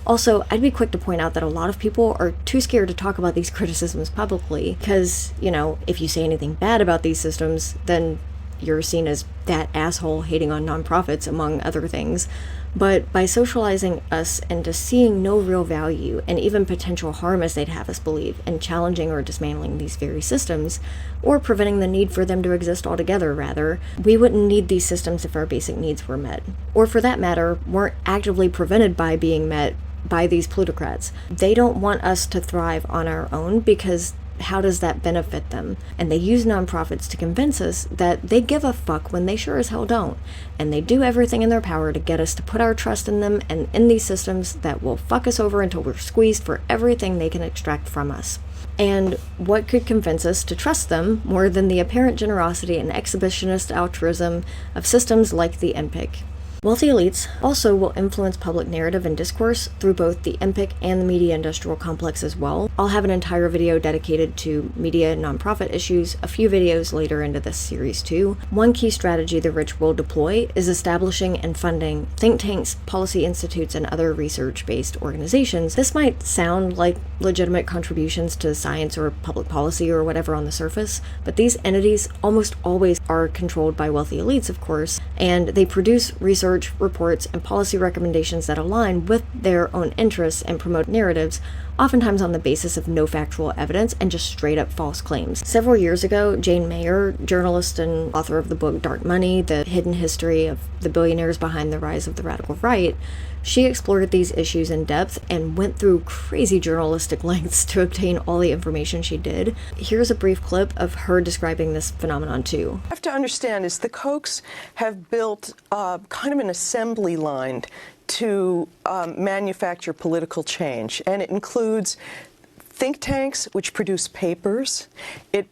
Also, I'd be quick to point out that a lot of people are too scared to talk about these criticisms publicly because, if you say anything bad about these systems, then you're seen as that asshole hating on nonprofits, among other things. But by socializing us into seeing no real value and even potential harm as they'd have us believe, and challenging or dismantling these very systems, or preventing the need for them to exist altogether, rather, we wouldn't need these systems if our basic needs were met. Or for that matter, weren't actively prevented by being met by these plutocrats. They don't want us to thrive on our own because how does that benefit them? And they use nonprofits to convince us that they give a fuck when they sure as hell don't. And they do everything in their power to get us to put our trust in them and in these systems that will fuck us over until we're squeezed for everything they can extract from us. And what could convince us to trust them more than the apparent generosity and exhibitionist altruism of systems like the npic? Wealthy elites also will influence public narrative and discourse through both the npic and the media industrial complex as well. I'll have an entire video dedicated to media and nonprofit issues a few videos later into this series too. One key strategy the rich will deploy is establishing and funding think tanks, policy institutes, and other research-based organizations. This might sound like legitimate contributions to science or public policy or whatever on the surface, but these entities almost always are controlled by wealthy elites, of course, and they produce research, reports, and policy recommendations that align with their own interests and promote narratives, oftentimes on the basis of no factual evidence and just straight up false claims. Several years ago, Jane Mayer, journalist and author of the book Dark Money, The Hidden History of the Billionaires Behind the Rise of the Radical Right, she explored these issues in depth and went through crazy journalistic lengths to obtain all the information she did. Here's a brief clip of her describing this phenomenon too. What you have to understand is the Kochs have built kind of an assembly line to manufacture political change, and it includes think tanks which produce papers. It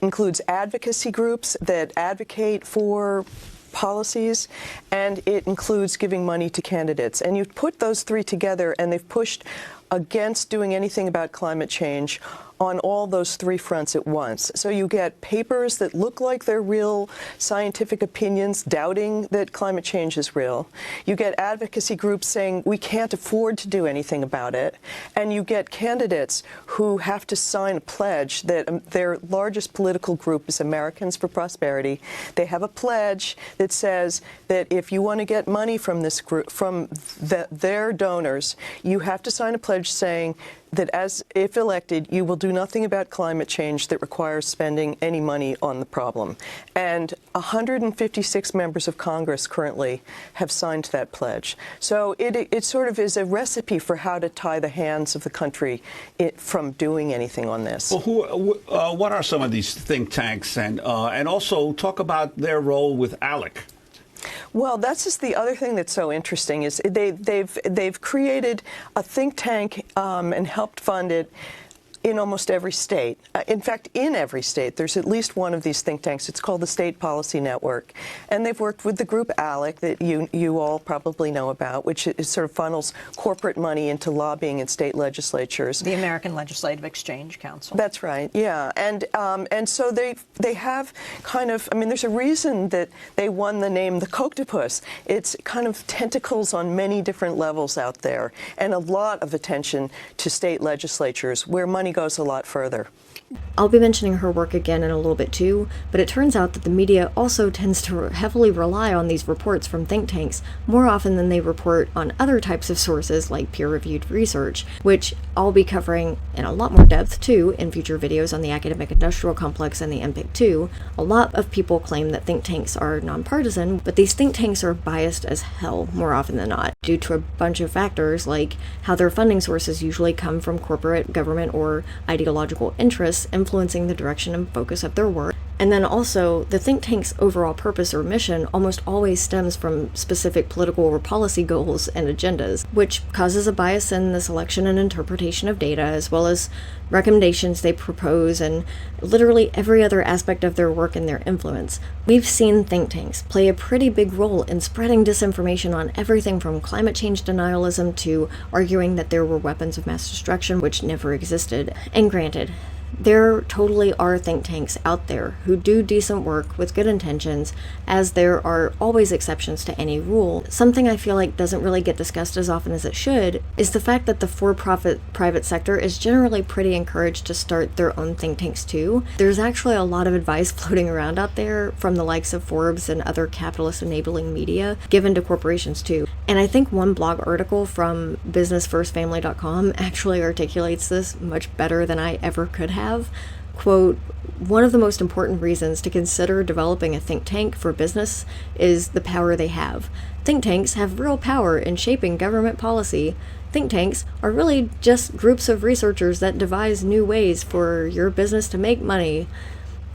includes advocacy groups that advocate for policies, and it includes giving money to candidates. And you put those three together, and they've pushed against doing anything about climate change on all those three fronts at once. So you get papers that look like they're real scientific opinions doubting that climate change is real. You get advocacy groups saying we can't afford to do anything about it. And you get candidates who have to sign a pledge that their largest political group is Americans for Prosperity. They have a pledge that says that if you want to get money from this group, from their donors, you have to sign a pledge saying that if elected, you will do nothing about climate change that requires spending any money on the problem. And 156 members of Congress currently have signed that pledge. So it sort of is a recipe for how to tie the hands of the country from doing anything on this. Well, what are some of these think tanks, and also talk about their role with ALEC? Well, that's just the other thing that's so interesting is they've created a think tank and helped fund it in almost every state. In fact, in every state, there's at least one of these think tanks. It's called the State Policy Network. And they've worked with the group ALEC that you all probably know about, which is sort of funnels corporate money into lobbying in state legislatures. The American Legislative Exchange Council. That's right, yeah. And so they have kind of, I mean, there's a reason that they won the name the Coctopus. It's kind of tentacles on many different levels out there, and a lot of attention to state legislatures where money goes a lot further. I'll be mentioning her work again in a little bit too, but it turns out that the media also tends to heavily rely on these reports from think tanks more often than they report on other types of sources like peer-reviewed research, which I'll be covering in a lot more depth too in future videos on the academic industrial complex and the NPIC too. A lot of people claim that think tanks are nonpartisan, but these think tanks are biased as hell more often than not, due to a bunch of factors like how their funding sources usually come from corporate, government, or ideological interests influencing the direction and focus of their work. And then also, the think tank's overall purpose or mission almost always stems from specific political or policy goals and agendas, which causes a bias in the selection and interpretation of data, as well as recommendations they propose, and literally every other aspect of their work and their influence. We've seen think tanks play a pretty big role in spreading disinformation on everything from climate change denialism to arguing that there were weapons of mass destruction, which never existed. And granted, there totally are think tanks out there who do decent work with good intentions, as there are always exceptions to any rule. Something I feel like doesn't really get discussed as often as it should is the fact that the for-profit private sector is generally pretty encouraged to start their own think tanks too. There's actually a lot of advice floating around out there from the likes of Forbes and other capitalist-enabling media given to corporations too. And I think one blog article from businessfirstfamily.com actually articulates this much better than I ever could have. Quote, "One of the most important reasons to consider developing a think tank for business is the power they have. Think tanks have real power in shaping government policy. Think tanks are really just groups of researchers that devise new ways for your business to make money.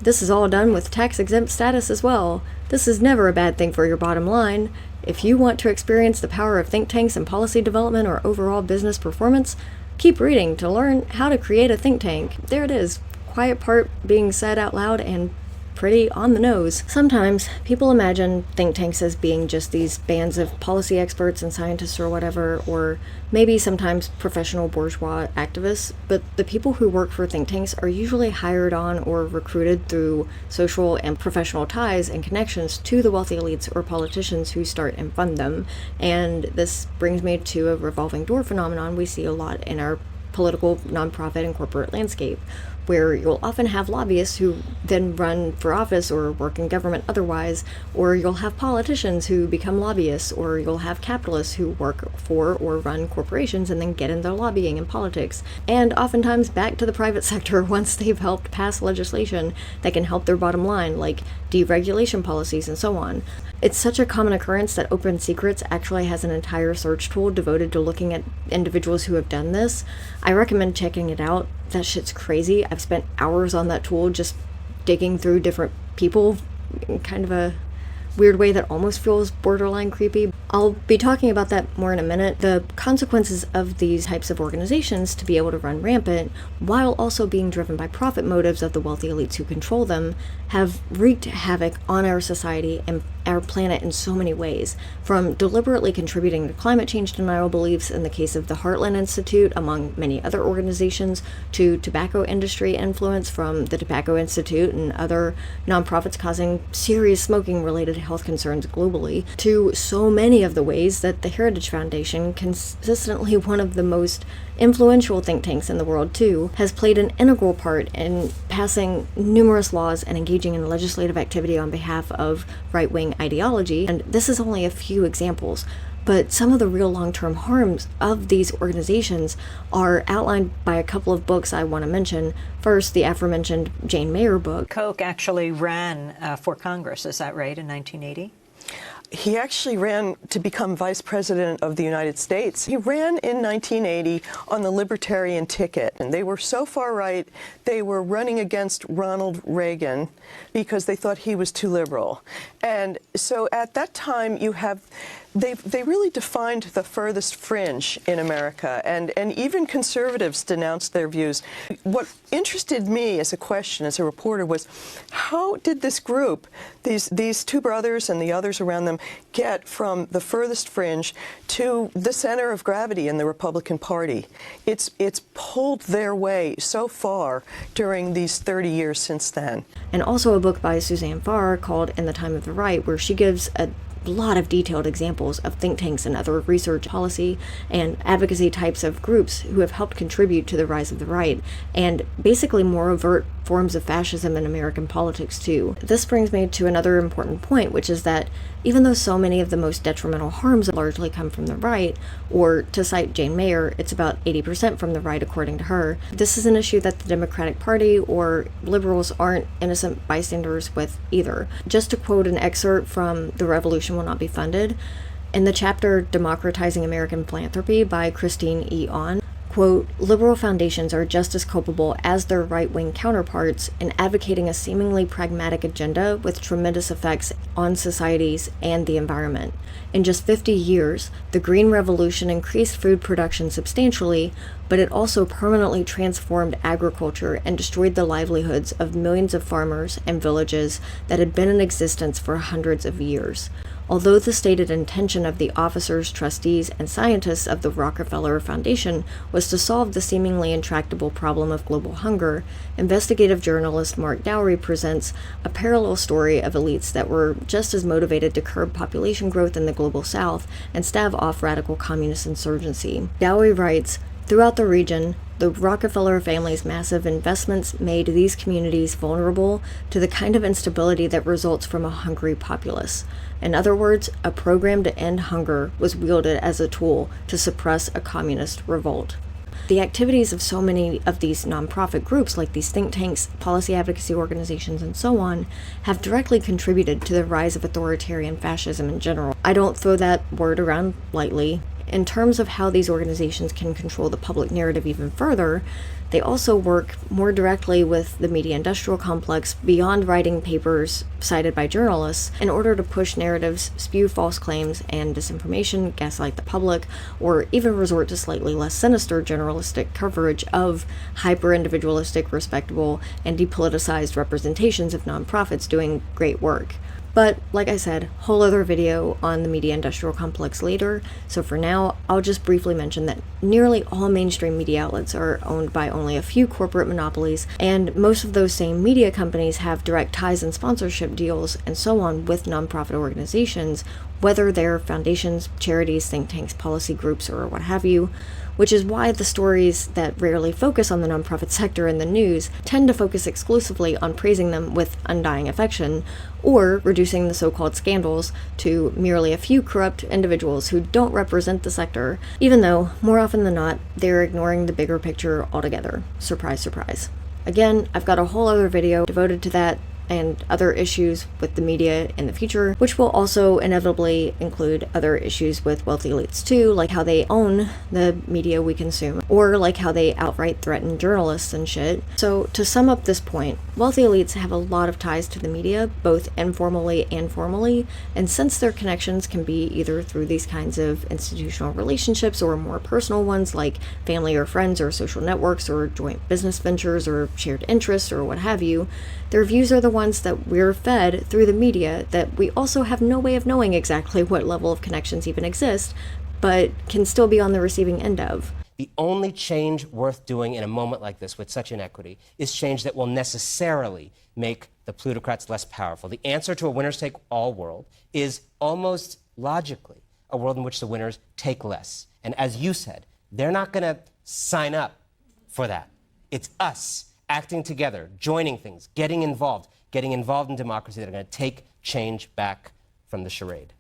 This is all done with tax-exempt status as well. This is never a bad thing for your bottom line. If you want to experience the power of think tanks in policy development or overall business performance, keep reading to learn how to create a think tank." There it is. Quiet part being said out loud and pretty on the nose. Sometimes people imagine think tanks as being just these bands of policy experts and scientists or whatever, or maybe sometimes professional bourgeois activists, but the people who work for think tanks are usually hired on or recruited through social and professional ties and connections to the wealthy elites or politicians who start and fund them. And this brings me to a revolving door phenomenon we see a lot in our political, nonprofit, and corporate landscape, where you'll often have lobbyists who then run for office or work in government otherwise, or you'll have politicians who become lobbyists, or you'll have capitalists who work for or run corporations and then get into lobbying and politics, and oftentimes back to the private sector once they've helped pass legislation that can help their bottom line, like deregulation policies and so on. It's such a common occurrence that Open Secrets actually has an entire search tool devoted to looking at individuals who have done this. I recommend checking it out. That shit's crazy. I've spent hours on that tool just digging through different people in kind of a weird way that almost feels borderline creepy. I'll be talking about that more in a minute. The consequences of these types of organizations to be able to run rampant, while also being driven by profit motives of the wealthy elites who control them, have wreaked havoc on our society and our planet in so many ways, from deliberately contributing to climate change denial beliefs in the case of the Heartland Institute, among many other organizations, to tobacco industry influence from the Tobacco Institute and other nonprofits causing serious smoking-related health concerns globally, to so many of the ways that the Heritage Foundation, consistently one of the most influential think tanks in the world too, has played an integral part in passing numerous laws and engaging in legislative activity on behalf of right-wing ideology. And this is only a few examples, But some of the real long-term harms of these organizations are outlined by a couple of books I want to mention. First, the aforementioned Jane Mayer book. Koch actually ran for Congress, is that right, in 1980? He actually ran to become Vice President of the United States. He ran in 1980 on the Libertarian ticket, and they were so far right, they were running against Ronald Reagan because they thought he was too liberal. And so at that time, you have they really defined the furthest fringe in America, and even conservatives denounced their views. What interested me as a question, as a reporter, was how did this group, these two brothers and the others around them, get from the furthest fringe to the center of gravity in the Republican Party? It's pulled their way so far during these 30 years since then. And also a book by Suzanne Farr called In the Time of the Right, where she gives a lot of detailed examples of think tanks and other research, policy, and advocacy types of groups who have helped contribute to the rise of the right, and basically more overt forms of fascism in American politics too. This brings me to another important point, which is that even though so many of the most detrimental harms largely come from the right, or to cite Jane Mayer, it's about 80% from the right according to her, this is an issue that the Democratic Party or liberals aren't innocent bystanders with either. Just to quote an excerpt from The Revolution Will Not Be Funded, in the chapter Democratizing American Philanthropy by Christine E. Ahn, quote, liberal foundations are just as culpable as their right-wing counterparts in advocating a seemingly pragmatic agenda with tremendous effects on societies and the environment. In just 50 years, the Green Revolution increased food production substantially, but it also permanently transformed agriculture and destroyed the livelihoods of millions of farmers and villages that had been in existence for hundreds of years. Although the stated intention of the officers, trustees, and scientists of the Rockefeller Foundation was to solve the seemingly intractable problem of global hunger, investigative journalist Mark Dowry presents a parallel story of elites that were just as motivated to curb population growth in the global south and stave off radical communist insurgency. Dowry writes, throughout the region, the Rockefeller family's massive investments made these communities vulnerable to the kind of instability that results from a hungry populace. In other words, a program to end hunger was wielded as a tool to suppress a communist revolt. The activities of so many of these nonprofit groups, like these think tanks, policy advocacy organizations, and so on, have directly contributed to the rise of authoritarian fascism in general. I don't throw that word around lightly. In terms of how these organizations can control the public narrative even further, they also work more directly with the media industrial complex beyond writing papers cited by journalists in order to push narratives, spew false claims and disinformation, gaslight the public, or even resort to slightly less sinister journalistic coverage of hyper-individualistic, respectable, and depoliticized representations of nonprofits doing great work. But, like I said, whole other video on the media industrial complex later, so for now, I'll just briefly mention that nearly all mainstream media outlets are owned by only a few corporate monopolies, and most of those same media companies have direct ties and sponsorship deals and so on with nonprofit organizations, whether they're foundations, charities, think tanks, policy groups, or what have you, which is why the stories that rarely focus on the nonprofit sector in the news tend to focus exclusively on praising them with undying affection, or reducing the so-called scandals to merely a few corrupt individuals who don't represent the sector, even though, more often than not, they're ignoring the bigger picture altogether. Surprise, surprise. Again, I've got a whole other video devoted to that and other issues with the media in the future, which will also inevitably include other issues with wealthy elites too, like how they own the media we consume, or like how they outright threaten journalists and shit. So to sum up this point, wealthy elites have a lot of ties to the media, both informally and formally, and since their connections can be either through these kinds of institutional relationships or more personal ones like family or friends or social networks or joint business ventures or shared interests or what have you, their views are the ones that we're fed through the media that we also have no way of knowing exactly what level of connections even exist, but can still be on the receiving end of. The only change worth doing in a moment like this with such inequity is change that will necessarily make the plutocrats less powerful. The answer to a winners-take-all world is almost logically a world in which the winners take less. And as you said, they're not going to sign up for that. It's us acting together, joining things, getting involved in democracy that are going to take change back from the charade.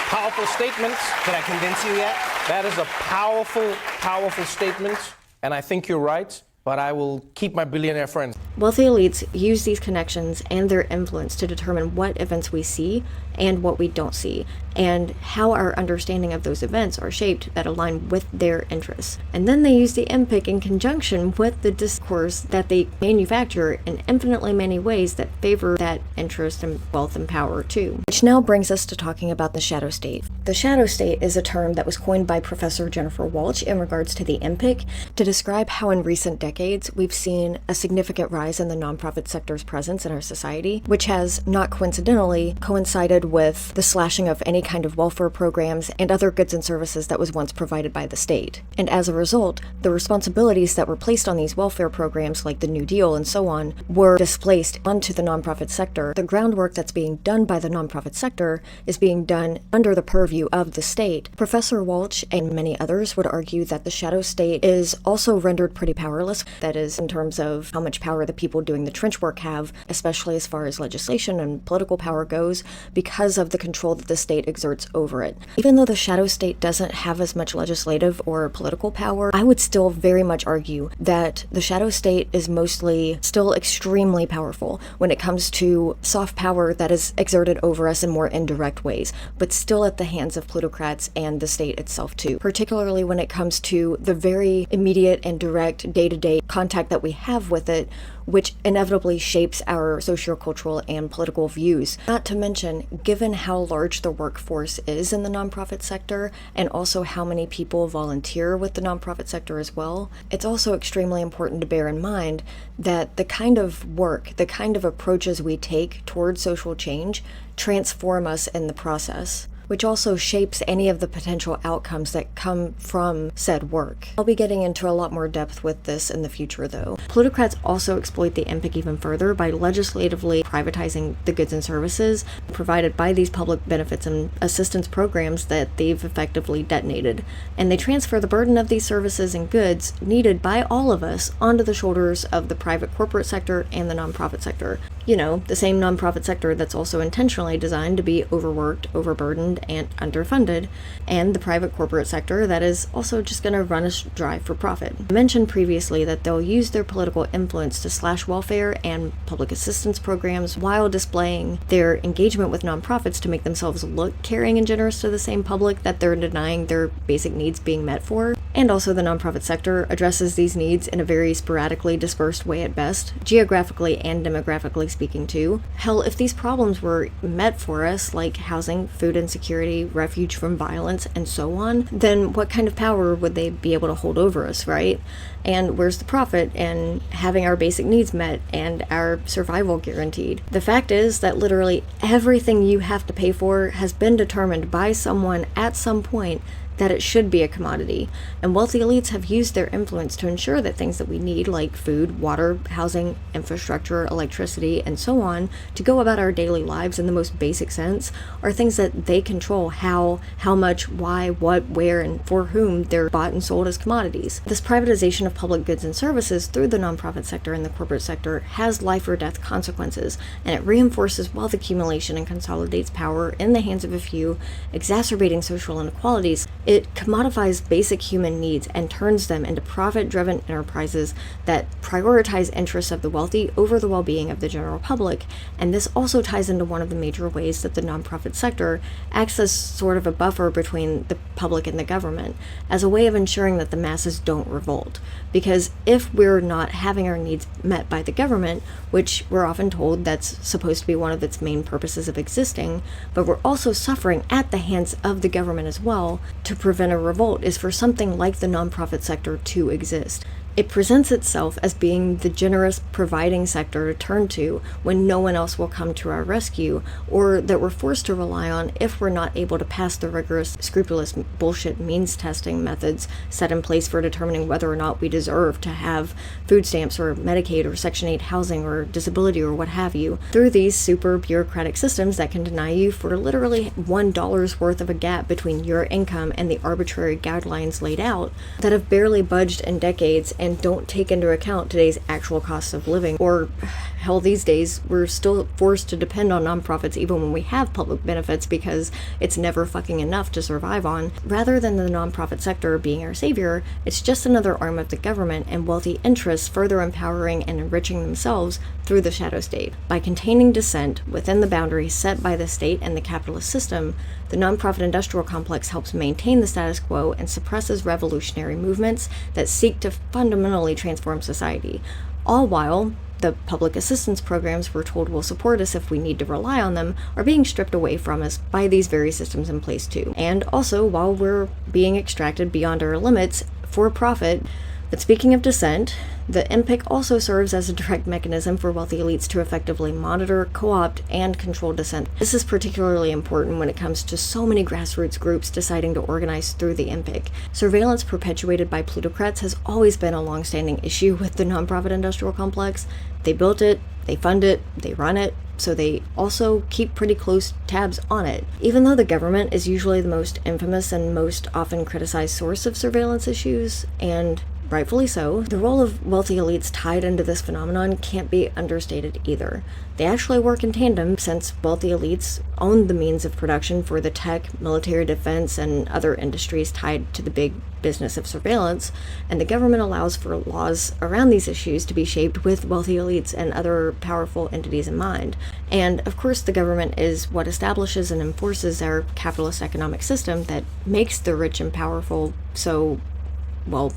powerful statement. Did I convince you yet? That is a powerful, powerful statement, and I think you're right, but I will keep my billionaire friends. Wealthy elites use these connections and their influence to determine what events we see and what we don't see, and how our understanding of those events are shaped that align with their interests. And then they use the npic in conjunction with the discourse that they manufacture in infinitely many ways that favor that interest and wealth and power too. Which now brings us to talking about the shadow state. The shadow state is a term that was coined by Professor Jennifer Walsh in regards to the npic to describe how in recent decades we've seen a significant rise in the nonprofit sector's presence in our society, which has, not coincidentally, coincided with the slashing of any kind of welfare programs and other goods and services that was once provided by the state. And as a result, the responsibilities that were placed on these welfare programs, like the New Deal and so on, were displaced onto the nonprofit sector. The groundwork that's being done by the nonprofit sector is being done under the purview of the state. Professor Walsh and many others would argue that the shadow state is also rendered pretty powerless. That is, in terms of how much power the people doing the trench work have, especially as far as legislation and political power goes, because of the control that the state exerts over it. Even though the shadow state doesn't have as much legislative or political power, I would still very much argue that the shadow state is mostly still extremely powerful when it comes to soft power that is exerted over us in more indirect ways, but still at the hands of plutocrats and the state itself too, particularly when it comes to the very immediate and direct day-to-day contact that we have with it, which inevitably shapes our sociocultural and political views. Not to mention, given how large the workforce is in the nonprofit sector, and also how many people volunteer with the nonprofit sector as well, it's also extremely important to bear in mind that the kind of work, the kind of approaches we take towards social change transform us in the process, which also shapes any of the potential outcomes that come from said work. I'll be getting into a lot more depth with this in the future though. Plutocrats also exploit the npic even further by legislatively privatizing the goods and services provided by these public benefits and assistance programs that they've effectively detonated. And they transfer the burden of these services and goods needed by all of us onto the shoulders of the private corporate sector and the nonprofit sector. You know, the same nonprofit sector that's also intentionally designed to be overworked, overburdened, and underfunded, and the private corporate sector that is also just going to run us dry for profit. I mentioned previously that they'll use their political influence to slash welfare and public assistance programs while displaying their engagement with nonprofits to make themselves look caring and generous to the same public that they're denying their basic needs being met for. And also the nonprofit sector addresses these needs in a very sporadically dispersed way at best, geographically and demographically speaking too. Hell, if these problems were met for us, like housing, food insecurity, refuge from violence, and so on, then what kind of power would they be able to hold over us, right? And where's the profit in having our basic needs met and our survival guaranteed? The fact is that literally everything you have to pay for has been determined by someone at some point that it should be a commodity, and wealthy elites have used their influence to ensure that things that we need, like food, water, housing, infrastructure, electricity, and so on, to go about our daily lives in the most basic sense, are things that they control how much, why, what, where, and for whom they're bought and sold as commodities. This privatization of public goods and services through the nonprofit sector and the corporate sector has life or death consequences, and it reinforces wealth accumulation and consolidates power in the hands of a few, exacerbating social inequalities. It commodifies basic human needs and turns them into profit-driven enterprises that prioritize interests of the wealthy over the well-being of the general public. And this also ties into one of the major ways that the nonprofit sector acts as sort of a buffer between the public and the government, as a way of ensuring that the masses don't revolt. Because if we're not having our needs met by the government, which we're often told that's supposed to be one of its main purposes of existing, but we're also suffering at the hands of the government as well, to prevent a revolt is for something like the nonprofit sector to exist. It presents itself as being the generous providing sector to turn to when no one else will come to our rescue, or that we're forced to rely on if we're not able to pass the rigorous, scrupulous bullshit means testing methods set in place for determining whether or not we deserve to have food stamps or Medicaid or Section 8 housing or disability or what have you, through these super bureaucratic systems that can deny you for literally $1 worth of a gap between your income and the arbitrary guidelines laid out that have barely budged in decades and don't take into account today's actual cost of living, or Hell, these days, we're still forced to depend on nonprofits even when we have public benefits because it's never fucking enough to survive on. Rather than the nonprofit sector being our savior, it's just another arm of the government and wealthy interests further empowering and enriching themselves through the shadow state. By containing dissent within the boundaries set by the state and the capitalist system, the nonprofit industrial complex helps maintain the status quo and suppresses revolutionary movements that seek to fundamentally transform society, all while the public assistance programs we're told will support us if we need to rely on them are being stripped away from us by these very systems in place too. And also while we're being extracted beyond our limits for profit. But speaking of dissent, the npic also serves as a direct mechanism for wealthy elites to effectively monitor, co-opt, and control dissent. This is particularly important when it comes to so many grassroots groups deciding to organize through the npic. Surveillance perpetuated by plutocrats has always been a long-standing issue with the nonprofit industrial complex. They built it, they fund it, they run it, so they also keep pretty close tabs on it. Even though the government is usually the most infamous and most often criticized source of surveillance issues, and rightfully so, the role of wealthy elites tied into this phenomenon can't be understated either. They actually work in tandem since wealthy elites own the means of production for the tech, military defense, and other industries tied to the big business of surveillance, and the government allows for laws around these issues to be shaped with wealthy elites and other powerful entities in mind. And of course, the government is what establishes and enforces our capitalist economic system that makes the rich and powerful so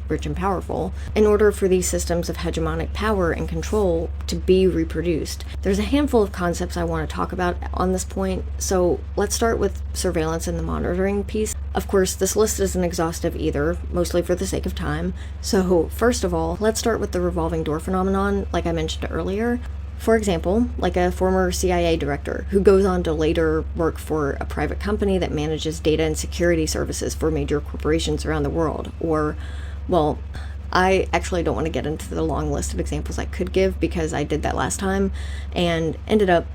rich and powerful, in order for these systems of hegemonic power and control to be reproduced. There's a handful of concepts I want to talk about on this point, so let's start with surveillance and the monitoring piece. Of course, this list isn't exhaustive either, mostly for the sake of time. So first of all, let's start with the revolving door phenomenon, like I mentioned earlier. For example, like a former CIA director who goes on to later work for a private company that manages data and security services for major corporations around the world. Or, well, I actually don't want to get into the long list of examples I could give because I did that last time and ended up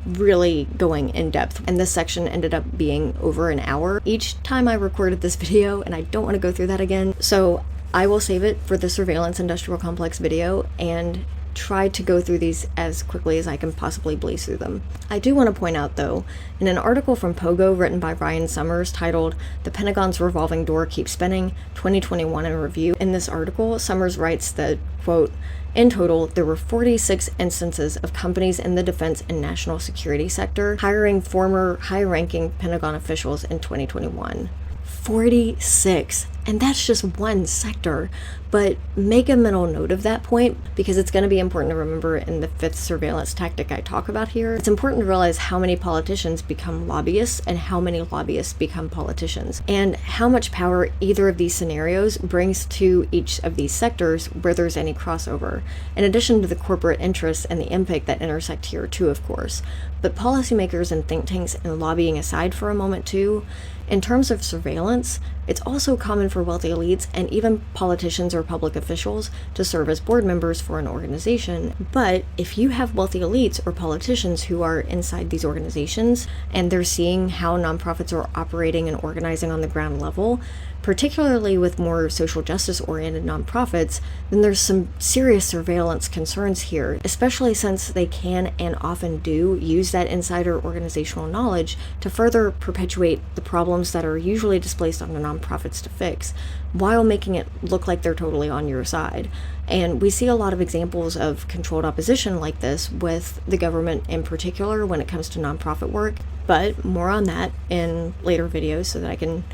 really going in depth, and this section ended up being over an hour each time I recorded this video, and I don't want to go through that again, so I will save it for the surveillance industrial complex video and try to go through these as quickly as I can possibly blaze through them. I do want to point out though, in an article from Pogo written by Ryan Summers titled "The Pentagon's Revolving Door Keeps Spinning, 2021 in Review," in this article, Summers writes that, quote, "In total, there were 46 instances of companies in the defense and national security sector hiring former high-ranking Pentagon officials in 2021. 46, and that's just one sector. But make a mental note of that point because it's going to be important to remember in the fifth surveillance tactic I talk about here. It's important to realize how many politicians become lobbyists and how many lobbyists become politicians, and how much power either of these scenarios brings to each of these sectors where there's any crossover, in addition to the corporate interests and the npic that intersect here too, of course. But policymakers and think tanks and lobbying aside for a moment too, in terms of surveillance, it's also common for wealthy elites and even politicians or public officials to serve as board members for an organization. But if you have wealthy elites or politicians who are inside these organizations and they're seeing how nonprofits are operating and organizing on the ground level, particularly with more social justice oriented nonprofits, then there's some serious surveillance concerns here, especially since they can and often do use that insider organizational knowledge to further perpetuate the problems that are usually displaced on the nonprofits to fix, while making it look like they're totally on your side. And we see a lot of examples of controlled opposition like this with the government in particular when it comes to nonprofit work, but more on that in later videos so that I can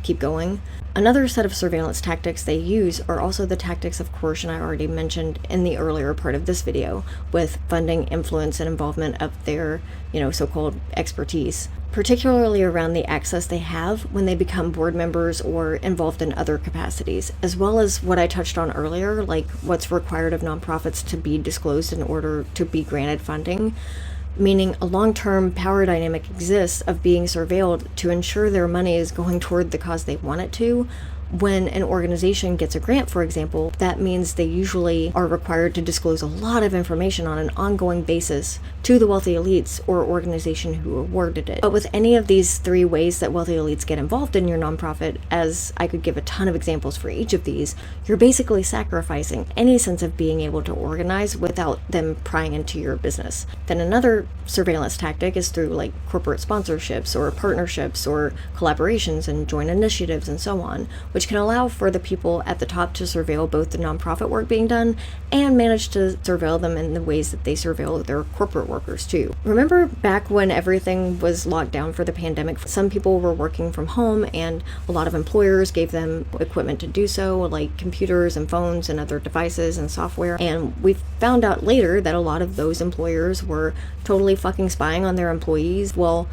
keep going. Another set of surveillance tactics they use are also the tactics of coercion I already mentioned in the earlier part of this video, with funding, influence, and involvement of their, so-called expertise, particularly around the access they have when they become board members or involved in other capacities, as well as what I touched on earlier, like what's required of nonprofits to be disclosed in order to be granted funding, meaning a long-term power dynamic exists of being surveilled to ensure their money is going toward the cause they want it to, When an organization gets a grant, for example, that means they usually are required to disclose a lot of information on an ongoing basis to the wealthy elites or organization who awarded it. But with any of these three ways that wealthy elites get involved in your nonprofit, as I could give a ton of examples for each of these, you're basically sacrificing any sense of being able to organize without them prying into your business. Then another surveillance tactic is through like corporate sponsorships or partnerships or collaborations and joint initiatives and so on, which can allow for the people at the top to surveil both the nonprofit work being done and manage to surveil them in the ways that they surveil their corporate workers too. Remember back when everything was locked down for the pandemic, some people were working from home and a lot of employers gave them equipment to do so, like computers and phones and other devices and software, and we found out later that a lot of those employers were totally fucking spying on their employees. Well,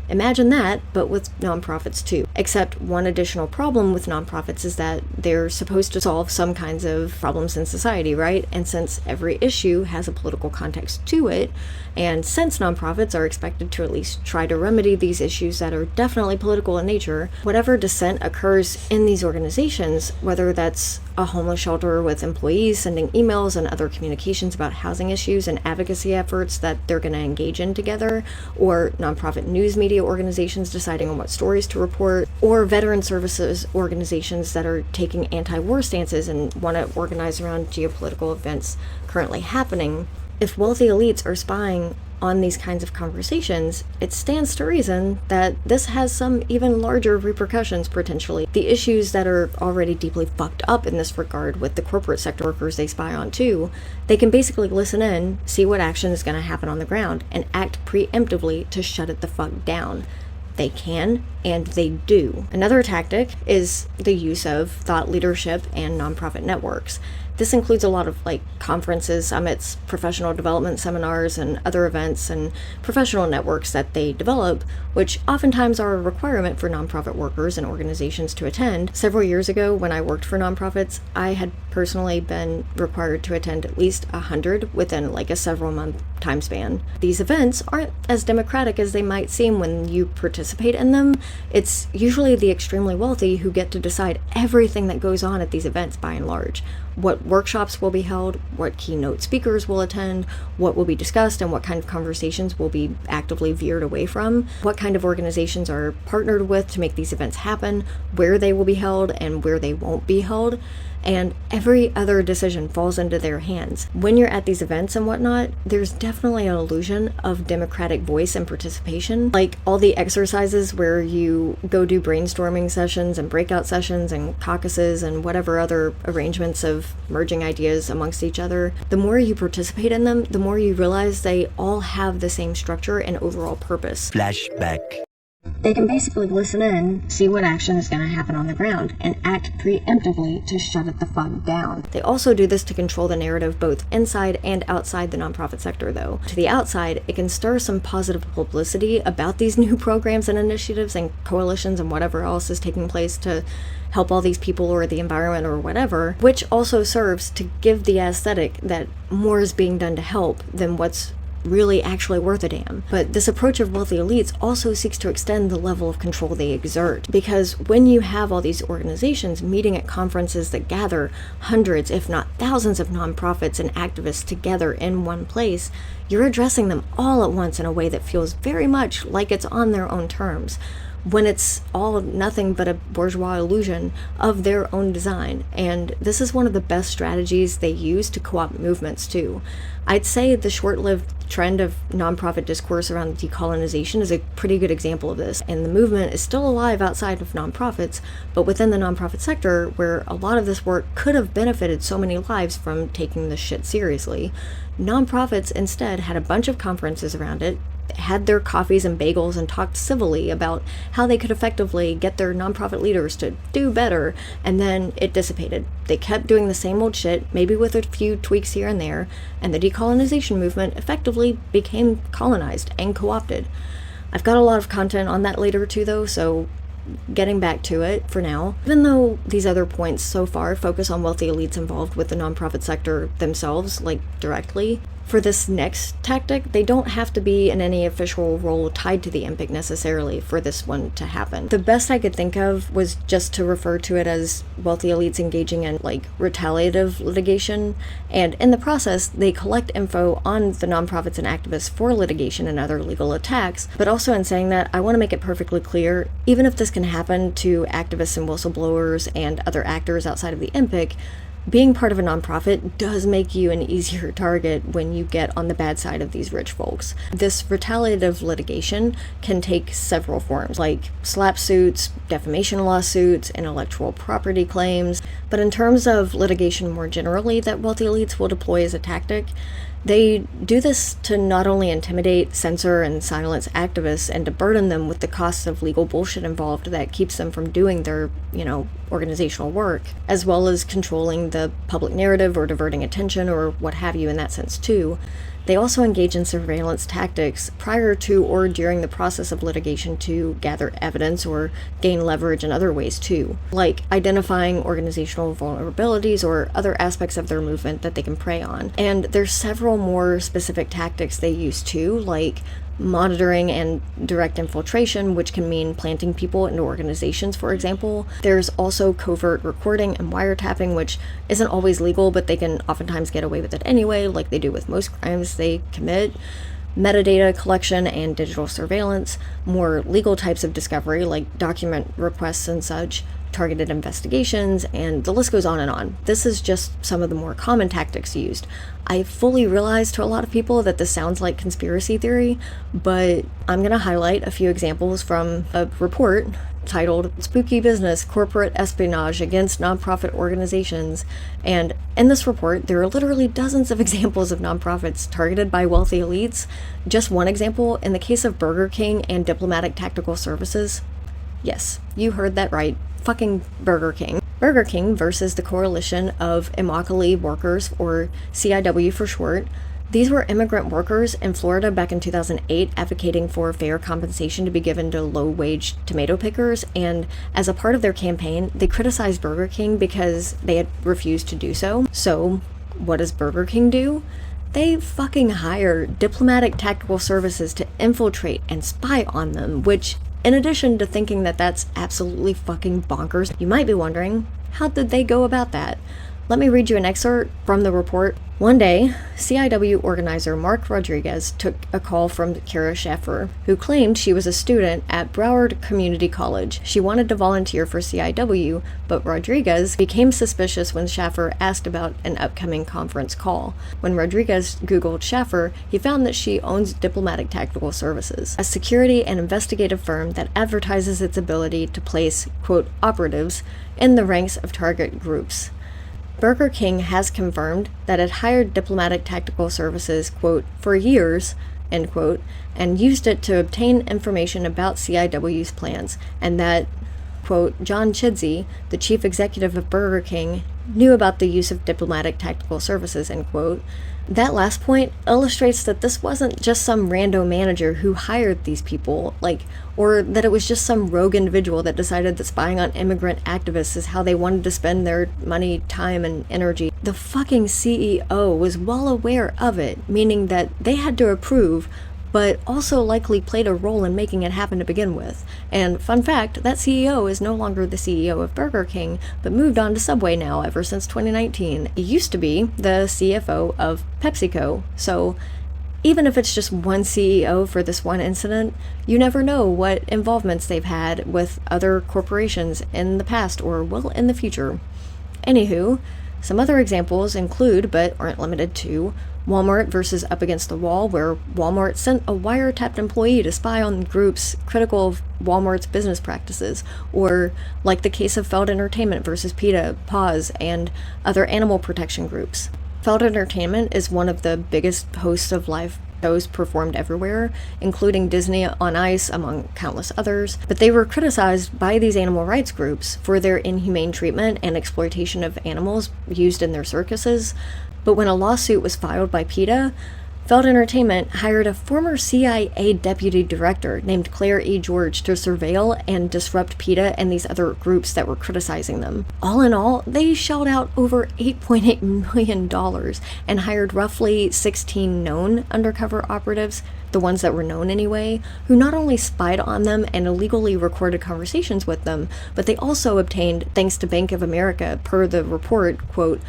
imagine that, but with nonprofits too. Except one additional problem with nonprofits is that they're supposed to solve some kinds of problems in society, right? And since every issue has a political context to it, and since nonprofits are expected to at least try to remedy these issues that are definitely political in nature, whatever dissent occurs in these organizations, whether that's a homeless shelter with employees sending emails and other communications about housing issues and advocacy efforts that they're going to engage in together, or nonprofit news media organizations deciding on what stories to report, or veteran services organizations that are taking anti-war stances and want to organize around geopolitical events currently happening. If wealthy elites are spying on these kinds of conversations, it stands to reason that this has some even larger repercussions potentially. The issues that are already deeply fucked up in this regard with the corporate sector workers they spy on too, they can basically listen in, see what action is going to happen on the ground, and act preemptively to shut it the fuck down. They can, and they do. Another tactic is the use of thought leadership and nonprofit networks. This includes a lot of like conferences, summits, professional development seminars, and other events and professional networks that they develop, which oftentimes are a requirement for nonprofit workers and organizations to attend. Several years ago, when I worked for nonprofits, I had personally been required to attend at least 100 within like a several month time span. These events aren't as democratic as they might seem when you participate in them. It's usually the extremely wealthy who get to decide everything that goes on at these events by and large. What workshops will be held, what keynote speakers will attend, what will be discussed, and what kind of conversations will be actively veered away from, what kind of organizations are partnered with to make these events happen, where they will be held, and where they won't be held. And every other decision falls into their hands. When you're at these events and whatnot, there's definitely an illusion of democratic voice and participation. Like all the exercises where you go do brainstorming sessions and breakout sessions and caucuses and whatever other arrangements of merging ideas amongst each other. The more you participate in them, the more you realize they all have the same structure and overall purpose. Flashback. They can basically listen in, see what action is going to happen on the ground, and act preemptively to shut it the fuck down. They also do this to control the narrative both inside and outside the nonprofit sector, though. To the outside, it can stir some positive publicity about these new programs and initiatives and coalitions and whatever else is taking place to help all these people or the environment or whatever, which also serves to give the aesthetic that more is being done to help than what's really actually worth a damn. But this approach of wealthy elites also seeks to extend the level of control they exert, because when you have all these organizations meeting at conferences that gather hundreds, if not thousands of nonprofits and activists together in one place, you're addressing them all at once in a way that feels very much like it's on their own terms, when it's all nothing but a bourgeois illusion of their own design. And this is one of the best strategies they use to co-opt movements too. I'd say the short-lived trend of nonprofit discourse around decolonization is a pretty good example of this, and the movement is still alive outside of nonprofits, but within the nonprofit sector, where a lot of this work could have benefited so many lives from taking this shit seriously, nonprofits instead had a bunch of conferences around it, had their coffees and bagels, and talked civilly about how they could effectively get their nonprofit leaders to do better, and then it dissipated. They kept doing the same old shit, maybe with a few tweaks here and there, and the decolonization movement effectively became colonized and co-opted. I've got a lot of content on that later too though, so getting back to it for now. Even though these other points so far focus on wealthy elites involved with the nonprofit sector themselves, like directly, For this next tactic, they don't have to be in any official role tied to the npic necessarily for this one to happen. The best I could think of was just to refer to it as wealthy elites engaging in retaliative litigation, and in the process they collect info on the nonprofits and activists for litigation and other legal attacks. But also in saying that, I want to make it perfectly clear, even if this can happen to activists and whistleblowers and other actors outside of the npic, being part of a nonprofit does make you an easier target when you get on the bad side of these rich folks. This retaliative litigation can take several forms, like slap suits, defamation lawsuits, intellectual property claims. But in terms of litigation more generally that wealthy elites will deploy as a tactic, they do this to not only intimidate, censor, and silence activists and to burden them with the costs of legal bullshit involved that keeps them from doing their, organizational work, as well as controlling the public narrative or diverting attention or what have you in that sense too. They also engage in surveillance tactics prior to or during the process of litigation to gather evidence or gain leverage in other ways too, like identifying organizational vulnerabilities or other aspects of their movement that they can prey on. And there's several more specific tactics they use too, like monitoring and direct infiltration, which can mean planting people into organizations, for example. There's also covert recording and wiretapping, which isn't always legal, but they can oftentimes get away with it anyway, like they do with most crimes they commit. Metadata collection and digital surveillance, more legal types of discovery like document requests and such, targeted investigations, and the list goes on and on. This is just some of the more common tactics used. I fully realize to a lot of people that this sounds like conspiracy theory, but I'm going to highlight a few examples from a report titled Spooky Business Corporate Espionage Against Nonprofit Organizations. And in this report, there are literally dozens of examples of nonprofits targeted by wealthy elites. Just one example, in the case of Burger King and Diplomatic Tactical Services. Yes, you heard that right. Fucking Burger King. Burger King versus the Coalition of Immokalee Workers, or CIW for short. These were immigrant workers in Florida back in 2008 advocating for fair compensation to be given to low-wage tomato pickers, and as a part of their campaign, they criticized Burger King because they had refused to do so. So, what does Burger King do? They fucking hire Diplomatic Tactical Services to infiltrate and spy on them, which, in addition to thinking that that's absolutely fucking bonkers, you might be wondering, how did they go about that? Let me read you an excerpt from the report. One day, CIW organizer Mark Rodriguez took a call from Kara Schaffer, who claimed she was a student at Broward Community College. She wanted to volunteer for CIW, but Rodriguez became suspicious when Schaffer asked about an upcoming conference call. When Rodriguez Googled Schaffer, he found that she owns Diplomatic Tactical Services, a security and investigative firm that advertises its ability to place, quote, operatives in the ranks of target groups. Burger King has confirmed that it hired Diplomatic Tactical Services, quote, for years, end quote, and used it to obtain information about CIW's plans, and that, quote, John Chidsey, the chief executive of Burger King, knew about the use of Diplomatic Tactical Services, end quote. That last point illustrates that this wasn't just some rando manager who hired these people, or that it was just some rogue individual that decided that spying on immigrant activists is how they wanted to spend their money, time, and energy. The fucking CEO was well aware of it, meaning that they had to approve, but also likely played a role in making it happen to begin with. And fun fact, that CEO is no longer the CEO of Burger King, but moved on to Subway now ever since 2019. He used to be the CFO of PepsiCo, so even if it's just one CEO for this one incident, you never know what involvements they've had with other corporations in the past or will in the future. Anywho, some other examples include, but aren't limited to, Walmart versus Up Against the Wall, where Walmart sent a wiretapped employee to spy on groups critical of Walmart's business practices, or like the case of Feld Entertainment versus PETA, PAWS, and other animal protection groups. Feld Entertainment is one of the biggest hosts of live shows performed everywhere, including Disney on Ice, among countless others, but they were criticized by these animal rights groups for their inhumane treatment and exploitation of animals used in their circuses. But when a lawsuit was filed by PETA, Feld Entertainment hired a former CIA deputy director named Claire E. George to surveil and disrupt PETA and these other groups that were criticizing them. All in all, they shelled out over $8.8 million and hired roughly 16 known undercover operatives, the ones that were known anyway, who not only spied on them and illegally recorded conversations with them, but they also obtained, thanks to Bank of America, per the report, quote,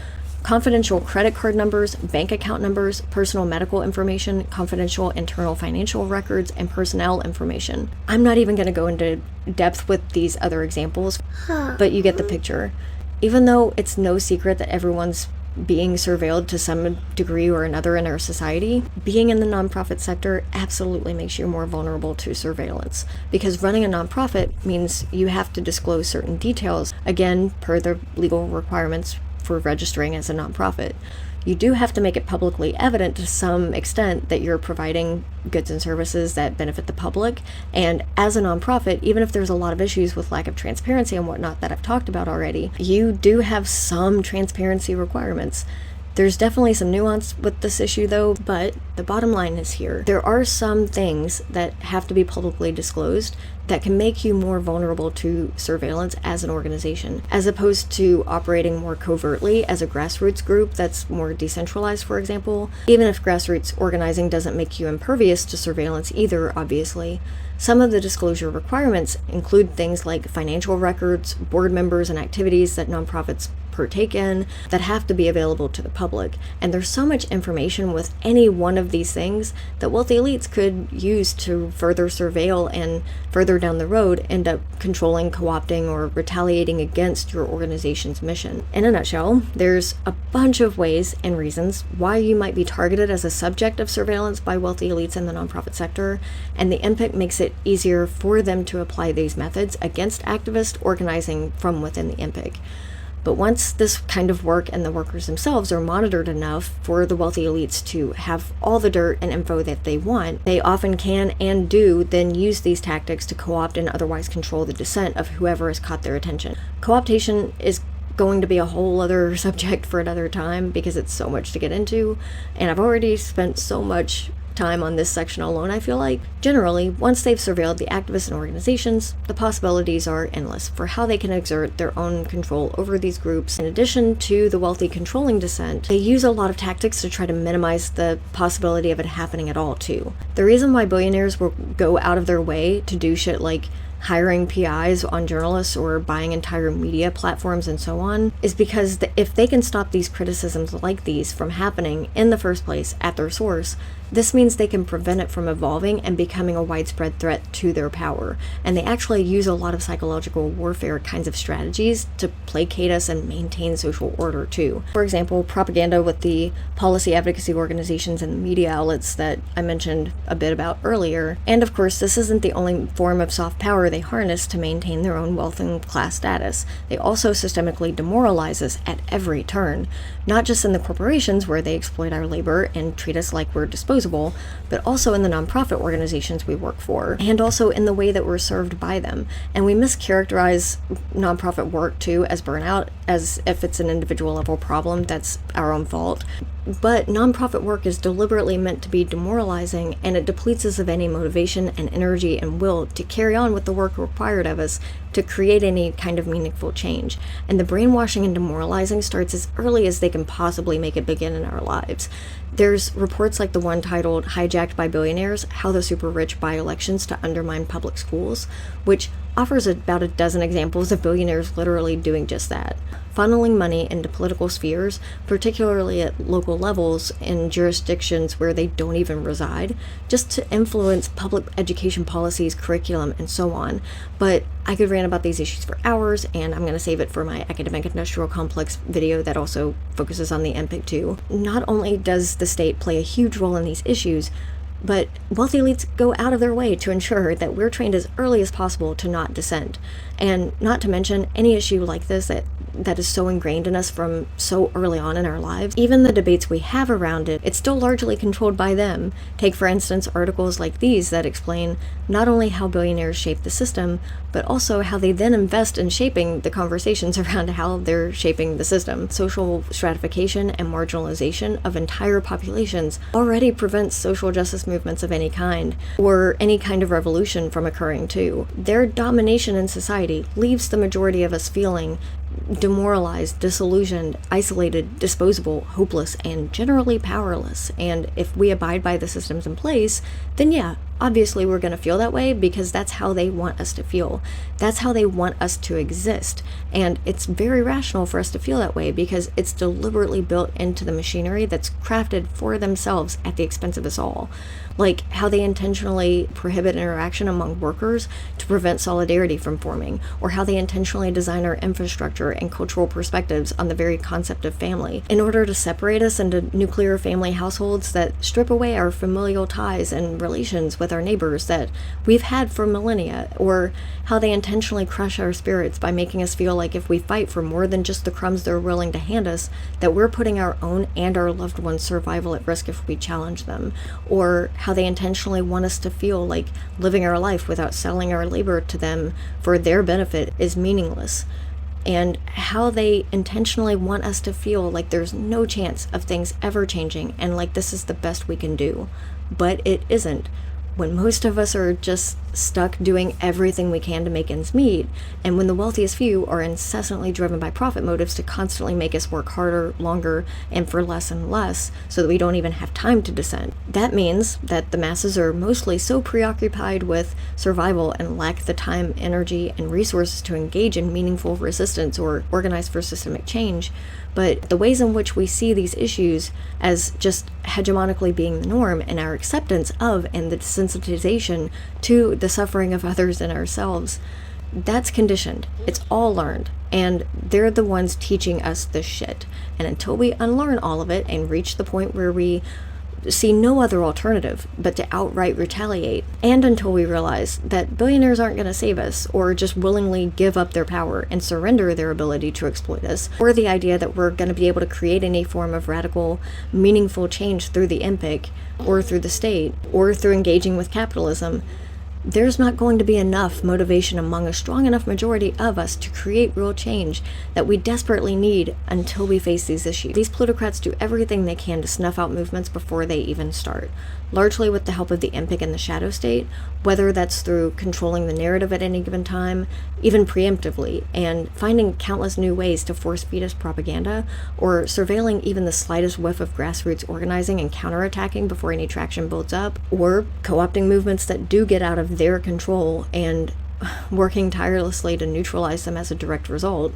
confidential credit card numbers, bank account numbers, personal medical information, confidential internal financial records, and personnel information. I'm not even going to go into depth with these other examples, but you get the picture. Even though it's no secret that everyone's being surveilled to some degree or another in our society, being in the nonprofit sector absolutely makes you more vulnerable to surveillance, because running a nonprofit means you have to disclose certain details, again, per the legal requirements for registering as a nonprofit. You do have to make it publicly evident to some extent that you're providing goods and services that benefit the public. And as a nonprofit, even if there's a lot of issues with lack of transparency and whatnot that I've talked about already, you do have some transparency requirements. There's definitely some nuance with this issue though, but the bottom line is here. There are some things that have to be publicly disclosed that can make you more vulnerable to surveillance as an organization, as opposed to operating more covertly as a grassroots group that's more decentralized, for example. Even if grassroots organizing doesn't make you impervious to surveillance either, obviously, some of the disclosure requirements include things like financial records, board members, and activities that nonprofits partake in that have to be available to the public. And there's so much information with any one of these things that wealthy elites could use to further surveil and further down the road end up controlling, co-opting, or retaliating against your organization's mission. In a nutshell, there's a bunch of ways and reasons why you might be targeted as a subject of surveillance by wealthy elites in the nonprofit sector, and the NPIC makes it easier for them to apply these methods against activists organizing from within the NPIC. But once this kind of work and the workers themselves are monitored enough for the wealthy elites to have all the dirt and info that they want, they often can and do then use these tactics to co-opt and otherwise control the dissent of whoever has caught their attention. Co-optation is going to be a whole other subject for another time because it's so much to get into, and I've already spent so much time on this section alone. I feel like generally, once they've surveilled the activists and organizations, the possibilities are endless for how they can exert their own control over these groups. In addition to the wealthy controlling dissent, they use a lot of tactics to try to minimize the possibility of it happening at all too. The reason why billionaires will go out of their way to do shit like hiring PIs on journalists or buying entire media platforms and so on is because if they can stop these criticisms like these from happening in the first place at their source, this means they can prevent it from evolving and becoming a widespread threat to their power. And they actually use a lot of psychological warfare kinds of strategies to placate us and maintain social order too. For example, propaganda with the policy advocacy organizations and media outlets that I mentioned a bit about earlier. And of course, this isn't the only form of soft power they harness to maintain their own wealth and class status. They also systemically demoralize us at every turn, not just in the corporations where they exploit our labor and treat us like we're disposable, but also in the nonprofit organizations we work for, and also in the way that we're served by them. And we mischaracterize nonprofit work too as burnout, as if it's an individual level problem that's our own fault. But nonprofit work is deliberately meant to be demoralizing, and it depletes us of any motivation and energy and will to carry on with the work required of us to create any kind of meaningful change. And the brainwashing and demoralizing starts as early as they can possibly make it begin in our lives. There's reports like the one titled "Hijacked by Billionaires: How the Super Rich Buy Elections to Undermine Public Schools," which offers about a dozen examples of billionaires literally doing just that, funneling money into political spheres, particularly at local levels in jurisdictions where they don't even reside, just to influence public education policies, curriculum, and so on. But I could rant about these issues for hours, and I'm going to save it for my academic industrial complex video that also focuses on the NPIC too. Not only does the state play a huge role in these issues, but wealthy elites go out of their way to ensure that we're trained as early as possible to not dissent. And not to mention any issue like this that is so ingrained in us from so early on in our lives, even the debates we have around it, it's still largely controlled by them. Take, for instance, articles like these that explain not only how billionaires shape the system, but also how they then invest in shaping the conversations around how they're shaping the system. Social stratification and marginalization of entire populations already prevents social justice movements of any kind, or any kind of revolution from occurring too. Their domination in society leaves the majority of us feeling demoralized, disillusioned, isolated, disposable, hopeless, and generally powerless. And if we abide by the systems in place, then yeah, obviously we're going to feel that way because that's how they want us to feel. That's how they want us to exist. And it's very rational for us to feel that way because it's deliberately built into the machinery that's crafted for themselves at the expense of us all. Like how they intentionally prohibit interaction among workers to prevent solidarity from forming, or how they intentionally design our infrastructure and cultural perspectives on the very concept of family in order to separate us into nuclear family households that strip away our familial ties and relations with our neighbors that we've had for millennia, or how they intentionally crush our spirits by making us feel like if we fight for more than just the crumbs they're willing to hand us, that we're putting our own and our loved ones' survival at risk if we challenge them, or how they intentionally want us to feel like living our life without selling our labor to them for their benefit is meaningless, and how they intentionally want us to feel like there's no chance of things ever changing and like this is the best we can do. But it isn't. When most of us are just stuck doing everything we can to make ends meet, and when the wealthiest few are incessantly driven by profit motives to constantly make us work harder, longer, and for less and less, so that we don't even have time to dissent. That means that the masses are mostly so preoccupied with survival and lack the time, energy, and resources to engage in meaningful resistance or organize for systemic change. But the ways in which we see these issues as just hegemonically being the norm, and our acceptance of and the desensitization to the suffering of others and ourselves, that's conditioned. It's all learned. And they're the ones teaching us this shit. And until we unlearn all of it and reach the point where we see no other alternative but to outright retaliate, and until we realize that billionaires aren't going to save us or just willingly give up their power and surrender their ability to exploit us, or the idea that we're going to be able to create any form of radical, meaningful change through the npic or through the state or through engaging with capitalism, there's not going to be enough motivation among a strong enough majority of us to create real change that we desperately need until we face these issues. These plutocrats do everything they can to snuff out movements before they even start, largely with the help of the npic and the shadow state, whether that's through controlling the narrative at any given time, even preemptively, and finding countless new ways to force feed us propaganda, or surveilling even the slightest whiff of grassroots organizing and counterattacking before any traction builds up, or co-opting movements that do get out of their control and working tirelessly to neutralize them as a direct result,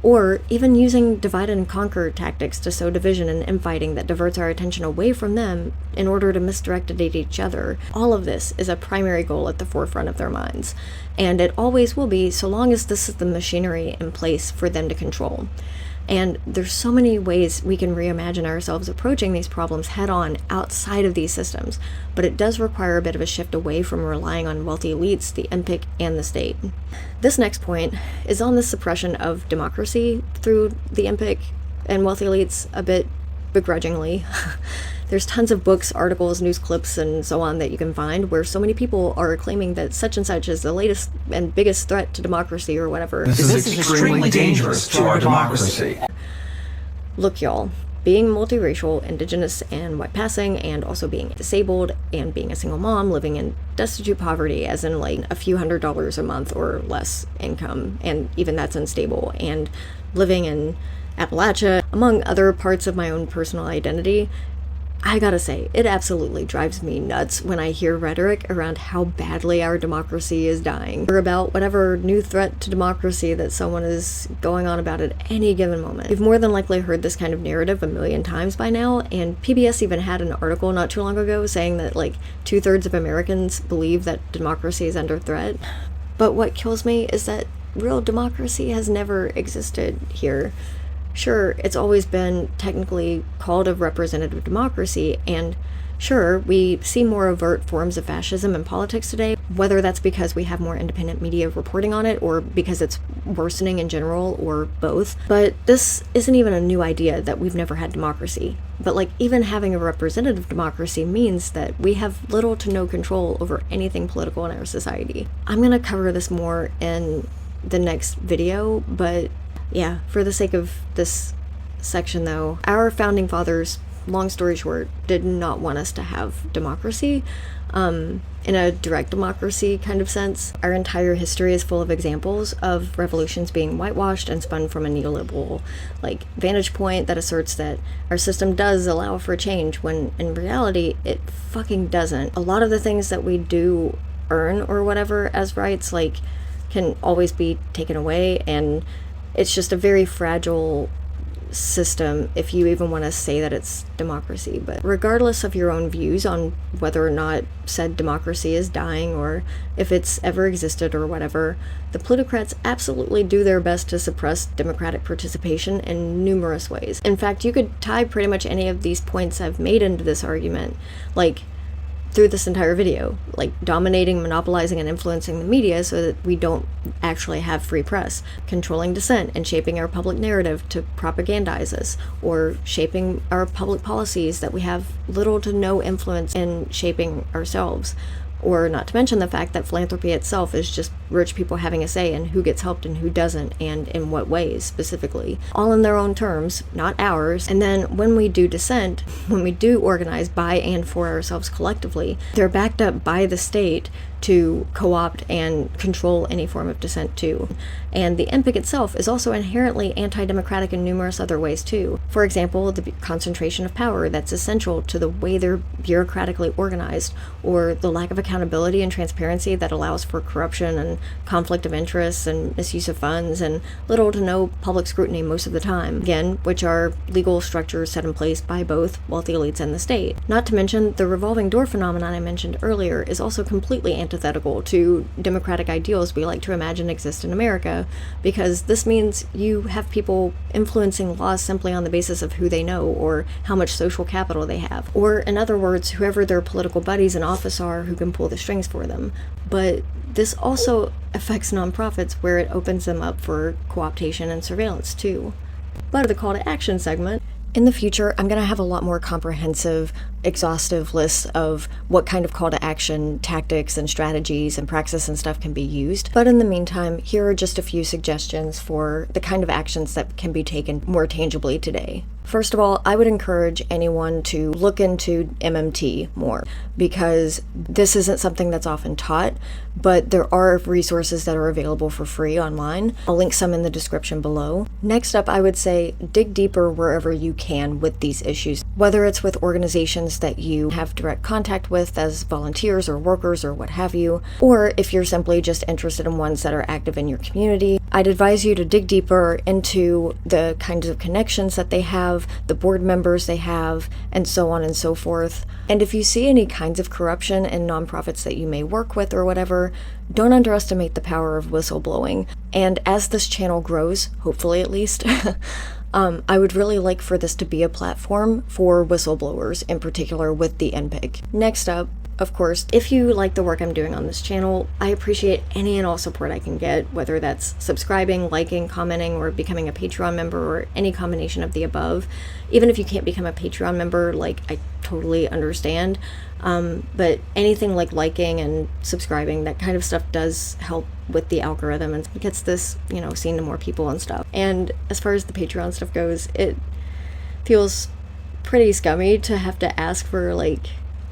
or even using divide and conquer tactics to sow division and infighting that diverts our attention away from them in order to misdirect it at each other. All of this is a primary goal at the forefront of their minds, and it always will be so long as this is the machinery in place for them to control. And there's so many ways we can reimagine ourselves approaching these problems head-on outside of these systems, but it does require a bit of a shift away from relying on wealthy elites, the npic, and the state. This next point is on the suppression of democracy through the npic and wealthy elites, a bit begrudgingly. There's tons of books, articles, news clips, and so on that you can find where so many people are claiming that such and such is the latest and biggest threat to democracy or whatever. This is extremely dangerous to our democracy. Look, y'all, being multiracial, indigenous, and white passing, and also being disabled, and being a single mom living in destitute poverty, as in like a few $100s a month or less income, and even that's unstable, and living in Appalachia, among other parts of my own personal identity, I gotta say, it absolutely drives me nuts when I hear rhetoric around how badly our democracy is dying, or about whatever new threat to democracy that someone is going on about at any given moment. You've more than likely heard this kind of narrative a million times by now, and PBS even had an article not too long ago saying that like 2/3 of Americans believe that democracy is under threat. But what kills me is that real democracy has never existed here. Sure, it's always been technically called a representative democracy, and Sure, we see more overt forms of fascism in politics today, whether that's because we have more independent media reporting on it or because it's worsening in general or both. But this isn't even a new idea that we've never had democracy. But like even having a representative democracy means that we have little to no control over anything political in our society. I'm going to cover this more in the next video, but yeah, for the sake of this section though, our founding fathers, long story short, did not want us to have democracy in a direct democracy kind of sense. Our entire history is full of examples of revolutions being whitewashed and spun from a neoliberal vantage point that asserts that our system does allow for change, when in reality it fucking doesn't. A lot of the things that we do earn or whatever as rights can always be taken away, and it's just a very fragile system if you even want to say that it's democracy. But regardless of your own views on whether or not said democracy is dying or if it's ever existed or whatever, the plutocrats absolutely do their best to suppress democratic participation in numerous ways. In fact, you could tie pretty much any of these points I've made into this argument through this entire video, dominating, monopolizing, and influencing the media so that we don't actually have free press, controlling dissent and shaping our public narrative to propagandize us, or shaping our public policies that we have little to no influence in shaping ourselves. Or not to mention the fact that philanthropy itself is just rich people having a say in who gets helped and who doesn't, and in what ways specifically. All in their own terms, not ours. And then when we do dissent, when we do organize by and for ourselves collectively, they're backed up by the state to co-opt and control any form of dissent too. And the npic itself is also inherently anti-democratic in numerous other ways too. For example, the concentration of power that's essential to the way they're bureaucratically organized, or the lack of accountability and transparency that allows for corruption and conflict of interests and misuse of funds and little to no public scrutiny most of the time, again, which are legal structures set in place by both wealthy elites and the state. Not to mention the revolving door phenomenon I mentioned earlier is also completely antithetical to democratic ideals we like to imagine exist in America, because this means you have people influencing laws simply on the basis of who they know or how much social capital they have, or in other words, whoever their political buddies in office are who can pull the strings for them. But this also affects nonprofits, where it opens them up for co-optation and surveillance too. But the call to action segment. In the future, I'm going to have a lot more comprehensive, exhaustive lists of what kind of call to action tactics and strategies and praxis and stuff can be used. But in the meantime, here are just a few suggestions for the kind of actions that can be taken more tangibly today. First of all, I would encourage anyone to look into MMT more, because this isn't something that's often taught, but there are resources that are available for free online. I'll link some in the description below. Next up, I would say dig deeper wherever you can with these issues, whether it's with organizations that you have direct contact with as volunteers or workers or what have you, or if you're simply just interested in ones that are active in your community. I'd advise you to dig deeper into the kinds of connections that they have, the board members they have, and so on and so forth. And if you see any kinds of corruption in nonprofits that you may work with or whatever, don't underestimate the power of whistleblowing. And as this channel grows, hopefully at least, I would really like for this to be a platform for whistleblowers, in particular with the npic. Next up, of course, if you like the work I'm doing on this channel, I appreciate any and all support I can get, whether that's subscribing, liking, commenting, or becoming a Patreon member, or any combination of the above. Even if you can't become a Patreon member, I totally understand. But anything like liking and subscribing, that kind of stuff does help with the algorithm and gets this, seen to more people and stuff. And as far as the Patreon stuff goes, it feels pretty scummy to have to ask for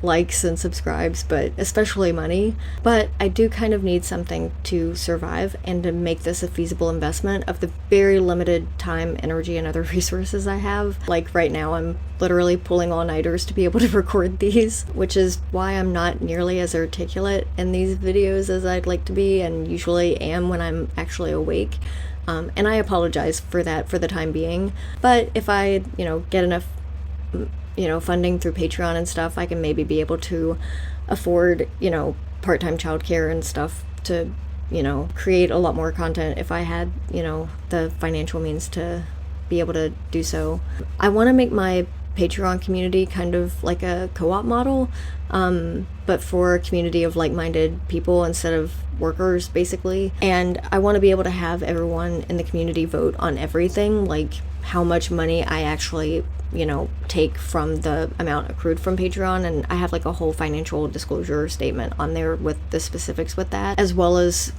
likes and subscribes, but especially money. But I do kind of need something to survive and to make this a feasible investment of the very limited time, energy, and other resources I have. Right now, I'm literally pulling all-nighters to be able to record these, which is why I'm not nearly as articulate in these videos as I'd like to be, and usually am when I'm actually awake. And I apologize for that for the time being. But if I, get enough funding through Patreon and stuff, I can maybe be able to afford, part-time childcare and stuff to, create a lot more content if I had, the financial means to be able to do so. I want to make my Patreon community, kind of like a co-op model, but for a community of like-minded people instead of workers, basically. And I want to be able to have everyone in the community vote on everything, like how much money I actually, take from the amount accrued from Patreon. And I have like a whole financial disclosure statement on there with the specifics with that, as well as,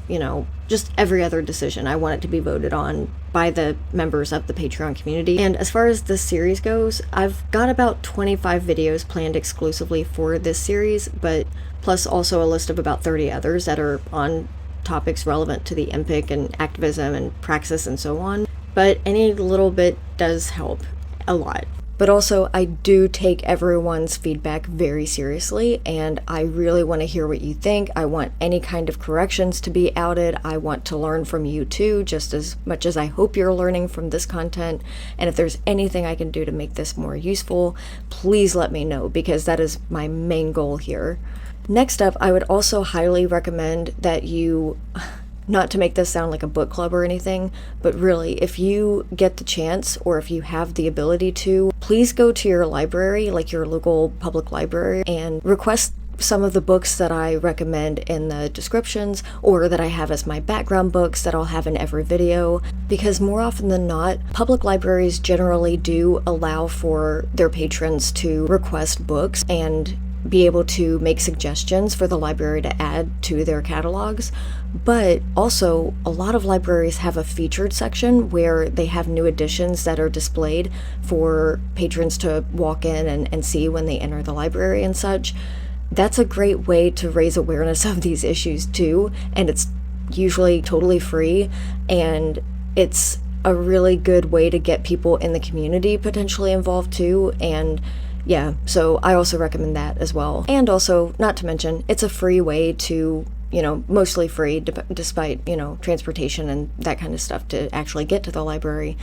just every other decision. I want it to be voted on by the members of the Patreon community. And as far as this series goes, I've got about 25 videos planned exclusively for this series, but plus also a list of about 30 others that are on topics relevant to the NPIC and activism and praxis and so on. But any little bit does help a lot. But also, I do take everyone's feedback very seriously, and I really want to hear what you think. I want any kind of corrections to be outed. I want to learn from you too, just as much as I hope you're learning from this content. And if there's anything I can do to make this more useful, please let me know, because that is my main goal here. Next up, I would also highly recommend that you, not to make this sound like a book club or anything, but really, if you get the chance or if you have the ability to, please go to your library, like your local public library, and request some of the books that I recommend in the descriptions, or that I have as my background books that I'll have in every video, because more often than not, public libraries generally do allow for their patrons to request books and be able to make suggestions for the library to add to their catalogs. But also, a lot of libraries have a featured section where they have new editions that are displayed for patrons to walk in and see when they enter the library and such. That's a great way to raise awareness of these issues too, and it's usually totally free, and it's a really good way to get people in the community potentially involved too. And yeah, so I also recommend that as well. And also, not to mention, it's a free way to, mostly free, despite, transportation and that kind of stuff to actually get to the library.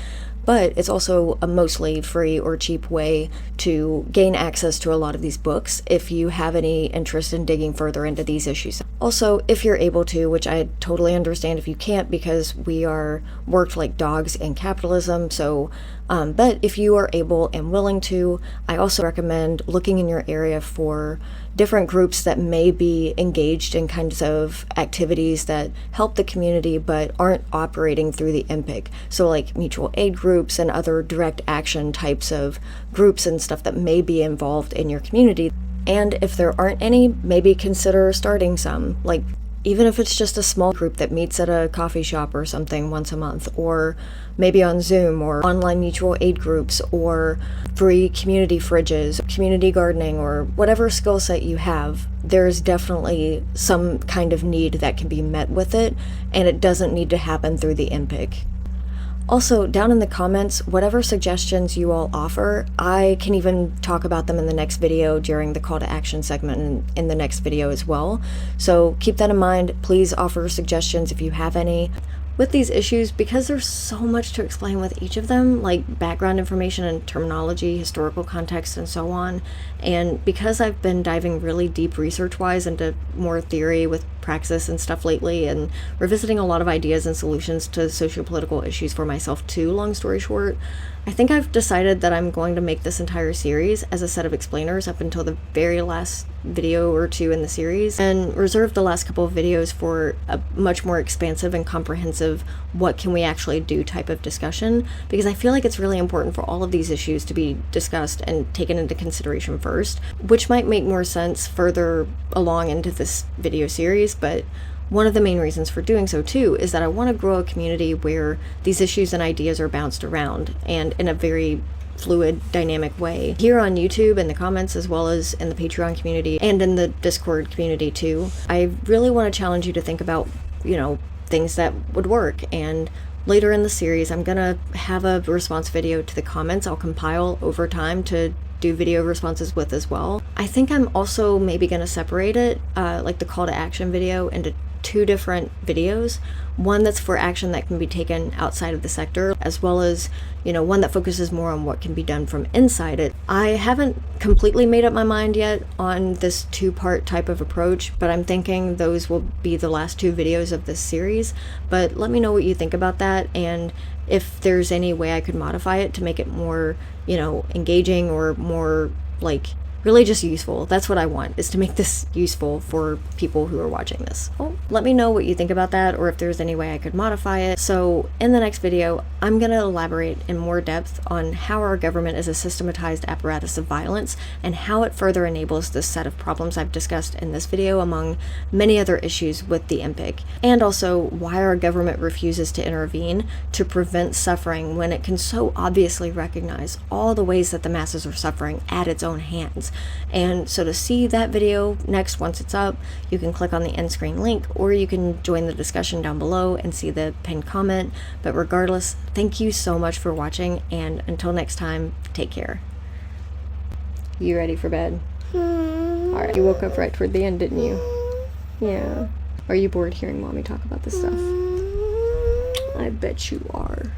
But it's also a mostly free or cheap way to gain access to a lot of these books if you have any interest in digging further into these issues. Also, if you're able to, which I totally understand if you can't, because we are worked like dogs in capitalism, so but if you are able and willing to, I also recommend looking in your area for different groups that may be engaged in kinds of activities that help the community but aren't operating through the NPIC. So like mutual aid groups and other direct action types of groups and stuff that may be involved in your community. And if there aren't any, maybe consider starting some, like even if it's just a small group that meets at a coffee shop or something once a month, or maybe on Zoom, or online mutual aid groups, or free community fridges, community gardening, or whatever skill set you have. There's definitely some kind of need that can be met with it, and it doesn't need to happen through the NPIC. Also, down in the comments, whatever suggestions you all offer, I can even talk about them in the next video during the call to action segment and in the next video as well. So keep that in mind. Please offer suggestions if you have any. With these issues, because there's so much to explain with each of them, like background information and terminology, historical context, and so on, and because I've been diving really deep research-wise into more theory with praxis and stuff lately, and revisiting a lot of ideas and solutions to socio-political issues for myself too, long story short, I think I've decided that I'm going to make this entire series as a set of explainers up until the very last video or two in the series, and reserve the last couple of videos for a much more expansive and comprehensive what can we actually do type of discussion, because I feel like it's really important for all of these issues to be discussed and taken into consideration first, which might make more sense further along into this video series. But one of the main reasons for doing so too is that I want to grow a community where these issues and ideas are bounced around, and in a very fluid, dynamic way. Here on YouTube, in the comments, as well as in the Patreon community and in the Discord community too, I really want to challenge you to think about, things that would work. And later in the series, I'm gonna have a response video to the comments I'll compile over time to do video responses with as well. I think I'm also maybe gonna separate it, like the call to action video, into 2 different videos. One that's for action that can be taken outside of the sector, as well as, one that focuses more on what can be done from inside it. I haven't completely made up my mind yet on this 2-part type of approach, but I'm thinking those will be the last 2 videos of this series. But let me know what you think about that, and if there's any way I could modify it to make it more, engaging or more, really just useful. That's what I want, is to make this useful for people who are watching this. Well, let me know what you think about that, or if there's any way I could modify it. So in the next video, I'm going to elaborate in more depth on how our government is a systematized apparatus of violence, and how it further enables this set of problems I've discussed in this video, among many other issues with the npic, and also why our government refuses to intervene to prevent suffering when it can so obviously recognize all the ways that the masses are suffering at its own hands. And so to see that video next, once it's up, you can click on the end screen link, or you can join the discussion down below and see the pinned comment. But regardless, thank you so much for watching, and until next time, take care. You ready for bed? Alright, you woke up right toward the end, didn't you? Yeah. Are you bored hearing mommy talk about this stuff? I bet you are.